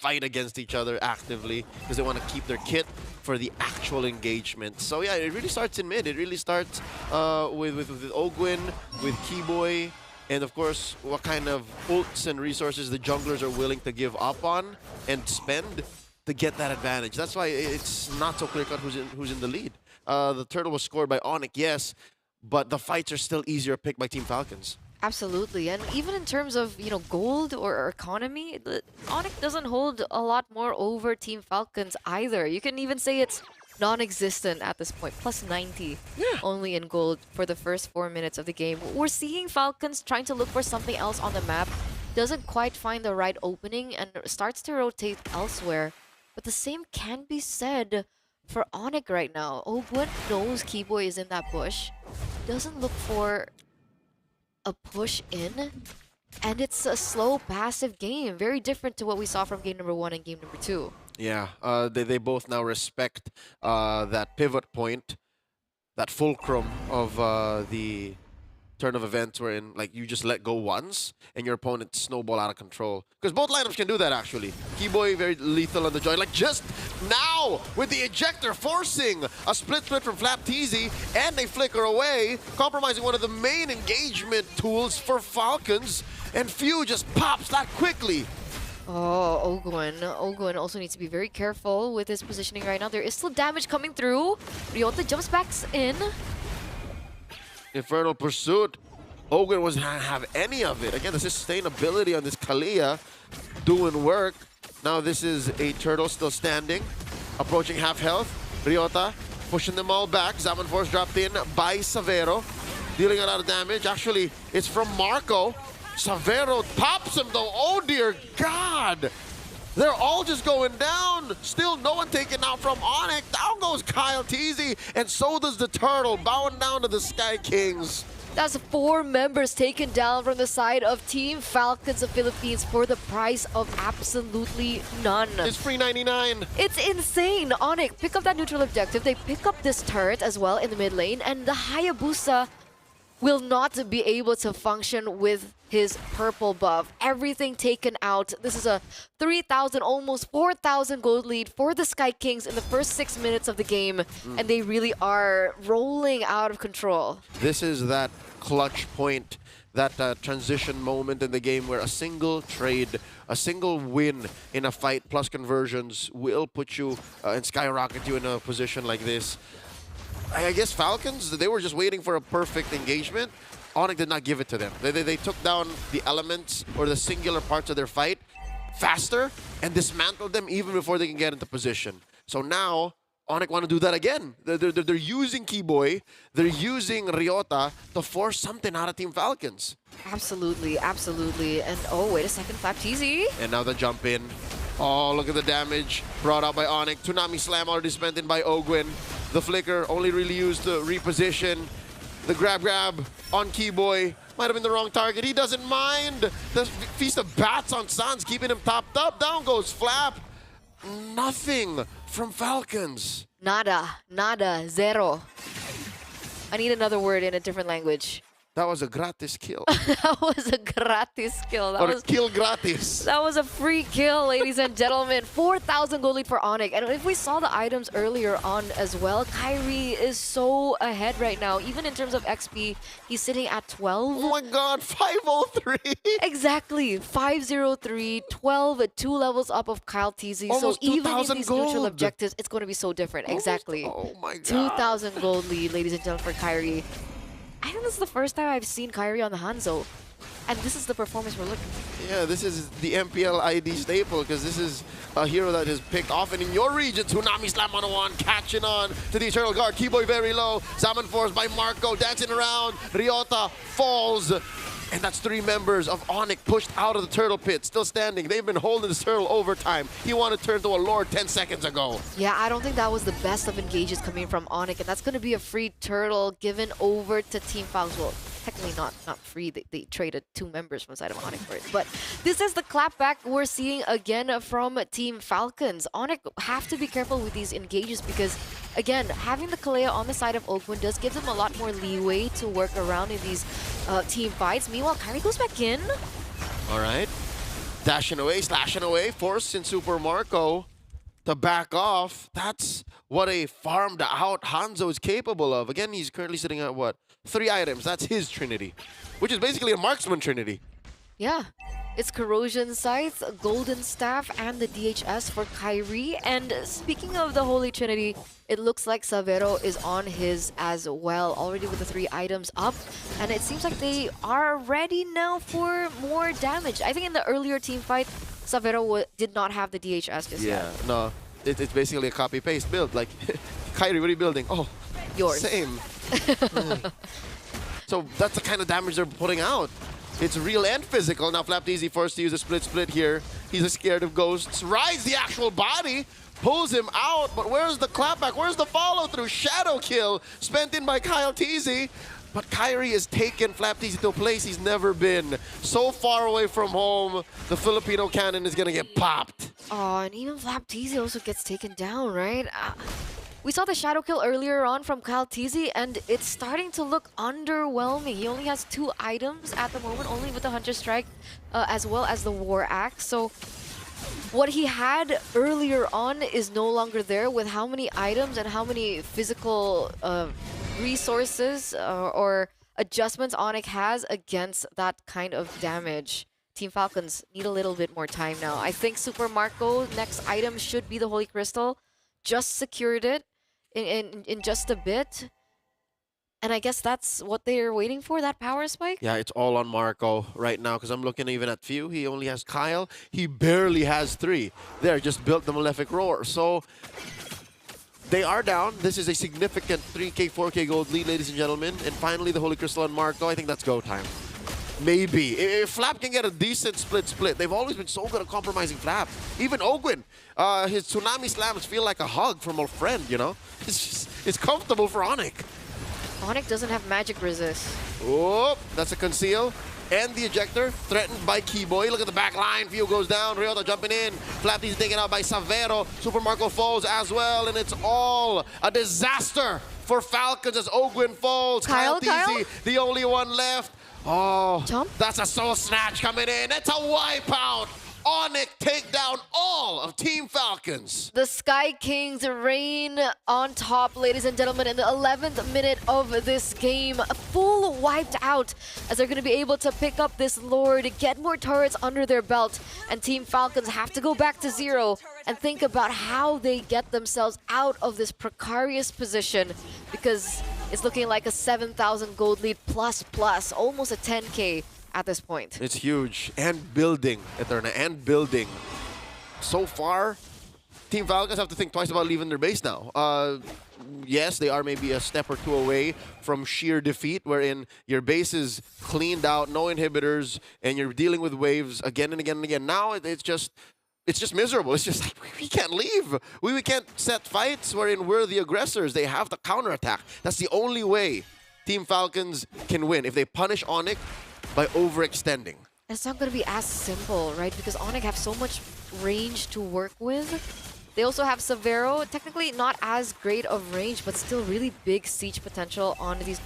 C: fight against each other actively because they want to keep their kit for the actual engagement. So yeah, it really starts in mid. It really starts with Ogwin, with Keyboy, and of course what kind of ults and resources the junglers are willing to give up on and spend to get that advantage. That's why it's not so clear cut who's in the lead. The turtle was scored by Onyx, yes, but the fights are still easier picked by Team Falcons.
B: Absolutely, and even in terms of gold or economy, Onyx doesn't hold a lot more over Team Falcons either. You can even say it's non-existent at this point. Plus 90 only in gold for the first 4 minutes of the game. We're seeing Falcons trying to look for something else on the map, doesn't quite find the right opening and starts to rotate elsewhere. But the same can be said for Onyx right now. Ogwin knows Keyboy is in that bush, doesn't look for a push in, and it's a slow passive game, very different to what we saw from game number 1 and game number 2.
C: Yeah, they both now respect that pivot point, that fulcrum of the turn of events wherein like you just let go once and your opponent snowball out of control. Because both lineups can do that actually. Keyboy very lethal on the joint. Like just now with the ejector forcing a split from Flap TZ and they flicker away, compromising one of the main engagement tools for Falcons, and Few just pops that quickly.
B: Oh, Ogwin also needs to be very careful with his positioning right now. There is still damage coming through. Ryota jumps back in.
C: Infernal Pursuit. Ogwin wasn't have any of it. Again, the sustainability on this Kalia doing work. Now this is a turtle still standing, approaching half health. Ryota pushing them all back. Zaman Force dropped in by Savero, dealing a lot of damage. Actually, it's from Marco. Savero pops him though. Oh dear God! They're all just going down. Still no one taken out from Onyx. Down goes Kyle Teasy, and so does the Turtle, bowing down to the Sky Kings.
B: That's 4 members taken down from the side of Team Falcons of Philippines for the price of absolutely none.
C: It's free 99.
B: It's insane. Onyx pick up that neutral objective. They pick up this turret as well in the mid lane, and the Hayabusa will not be able to function with his purple buff. Everything taken out. This is a 3,000, almost 4,000 gold lead for the Sky Kings in the first 6 minutes of the game, and they really are rolling out of control.
C: This is that clutch point, that transition moment in the game where a single trade, a single win in a fight plus conversions will put you and skyrocket you in a position like this. I guess Falcons, they were just waiting for a perfect engagement. Onyx did not give it to them. They took down the elements or the singular parts of their fight faster and dismantled them even before they can get into position. So now, Onyx want to do that again. They're using Keyboy, they're using Ryota to force something out of Team Falcons.
B: Absolutely, absolutely. And oh, wait a second, Flapteasy.
C: And now the jump in. Oh, look at the damage brought out by Onyx. Tsunami Slam already spent in by Ogwin. The flicker only really used to reposition. The grab on Keyboy. Might have been the wrong target. He doesn't mind. The Feast of Bats on Sans keeping him topped up. Down goes Flap. Nothing from Falcons.
B: Nada, zero. I need another word in a different language.
C: That was a gratis kill.
B: That was a gratis kill. That
C: Or
B: was
C: a kill gratis.
B: That was a free kill, ladies and gentlemen. 4,000 gold lead for Onyx. And if we saw the items earlier on as well, Kyrie is so ahead right now. Even in terms of XP, he's sitting at 12.
C: Oh my god, 503.
B: Exactly. 503, 12, 2 levels up of Kyle Teasy. So
C: Almost
B: even in
C: 2,000
B: these neutral
C: gold.
B: objectives, it's going to be so different. Exactly.
C: Oh my god.
B: 2,000 gold lead, ladies and gentlemen, for Kyrie. I think this is the first time I've seen Kyrie on the Hanzo. And this is the performance we're looking for.
C: Yeah, this is the MPL ID staple because this is a hero that is picked often in your region. Tsunami Slam 101 catching on to the Eternal Guard. Keyboy very low. Salmon forced by Marco dancing around. Ryota falls. And that's 3 members of Onyx pushed out of the turtle pit, still standing. They've been holding this turtle overtime. He wanted to turn to a lord 10 seconds ago.
B: Yeah, I don't think that was the best of engages coming from Onyx, and that's going to be a free turtle given over to Team Falcons. Well, technically not free. They traded 2 members from the side of Onyx for it. But this is the clapback we're seeing again from Team Falcons. Onyx have to be careful with these engages because, again, having the Kalea on the side of Oakwood does give them a lot more leeway to work around in these team fights. Meanwhile, Kyrie goes back in.
C: All right. Dashing away, slashing away, forcing Super Marco to back off. That's what a farmed out Hanzo is capable of. Again, he's currently sitting at what? 3 items. That's his trinity, which is basically a marksman trinity.
B: Yeah. It's Corrosion Scythe, Golden Staff, and the DHS for Kyrie. And speaking of the Holy Trinity, it looks like Savero is on his as well, already with the 3 items up. And it seems like they are ready now for more damage. I think in the earlier team fight, Savero did not have the DHS just yet.
C: Yeah, no. It's basically a copy-paste build. Like, Kyrie, what are you building? Oh,
B: Yours.
C: Same. So that's the kind of damage they're putting out. It's real and physical. Now Flapteasy forced to use a split here. He's scared of ghosts. Rides the actual body. Pulls him out. But where's the clapback? Where's the follow-through? Shadow kill spent in by Kyle Teasy. But Kyrie has taken Flapteasy to a place he's never been. So far away from home, the Filipino cannon is going to get popped.
B: Oh, and even Flapteasy also gets taken down, right? We saw the shadow kill earlier on from Kyle Teasy, and it's starting to look underwhelming. He only has 2 items at the moment, only with the Hunter Strike as well as the War Axe. So what he had earlier on is no longer there with how many items and how many physical resources or adjustments Onyx has against that kind of damage. Team Falcons need a little bit more time now. I think Super Marco next item should be the Holy Crystal. Just secured it in just a bit. And I guess that's what they're waiting for, that power spike?
C: Yeah, it's all on Marco right now because I'm looking even at Few. He only has Kyle. He barely has 3. There, just built the Malefic Roar. So they are down. This is a significant 3K, 4K gold lead, ladies and gentlemen. And finally, the Holy Crystal on Marco. I think that's go time. maybe. If Flap can get a decent split, they've always been so good at compromising Flap. Even Ogwin, his tsunami slams feel like a hug from a friend, you know? It's comfortable for Onyx.
B: Onyx doesn't have magic resist.
C: Oh, that's a conceal. And the ejector, threatened by Keyboy. Look at the back line. Fio goes down. Ryota jumping in. Flapty's taken out by Savero. Super Marco falls as well. And it's all a disaster for Falcons as Ogwin falls.
B: Kyle?
C: TZ, the only one left. Oh,
B: Jump.
C: That's a soul snatch coming in. It's a wipeout. Onyx take down all of Team Falcons.
B: The Sky Kings reign on top, ladies and gentlemen, in the 11th minute of this game. Full wiped out as they're going to be able to pick up this Lord, get more turrets under their belt, and Team Falcons have to go back to 0 and think about how they get themselves out of this precarious position, because it's looking like a 7,000 gold lead plus, almost a 10K. At this point.
C: It's huge. And building, Eterna, and building. So far, Team Falcons have to think twice about leaving their base now. Yes, they are maybe a step or two away from sheer defeat, wherein your base is cleaned out, no inhibitors, and you're dealing with waves again and again and again. Now it's just miserable. It's just like, we can't leave. We can't set fights wherein we're the aggressors. They have to counterattack. That's the only way Team Falcons can win. If they punish Onyx by overextending.
B: It's not going to be as simple, right? Because Onyx have so much range to work with. They also have Savero, technically not as great of range, but still really big siege potential on these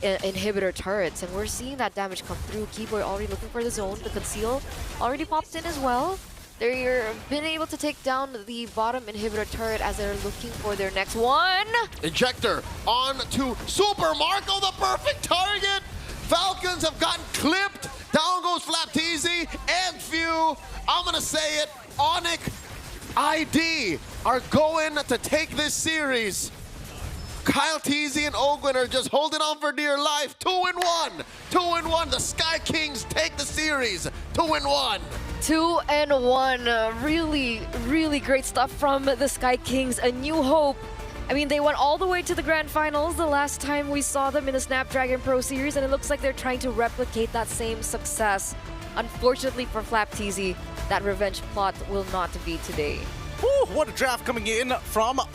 B: inhibitor turrets. And we're seeing that damage come through. Keyboy already looking for the zone. The conceal already pops in as well. They're been able to take down the bottom inhibitor turret as they're looking for their next one.
C: Ejector on to Super Marco, the perfect target. Falcons have gotten clipped. Down goes Flap TZ and Few. I'm going to say it. Onyx ID are going to take this series. Kyle TZ and Ogwin are just holding on for dear life. 2-1. 2-1. The Sky Kings take the series. 2-1.
B: 2-1. Really great stuff from the Sky Kings. A new hope. I mean, they went all the way to the grand finals the last time we saw them in the Snapdragon Pro Series, and it looks like they're trying to replicate that same success. Unfortunately for Flap TZ, that revenge plot will not be today.
A: Woo, what a draft coming in from On.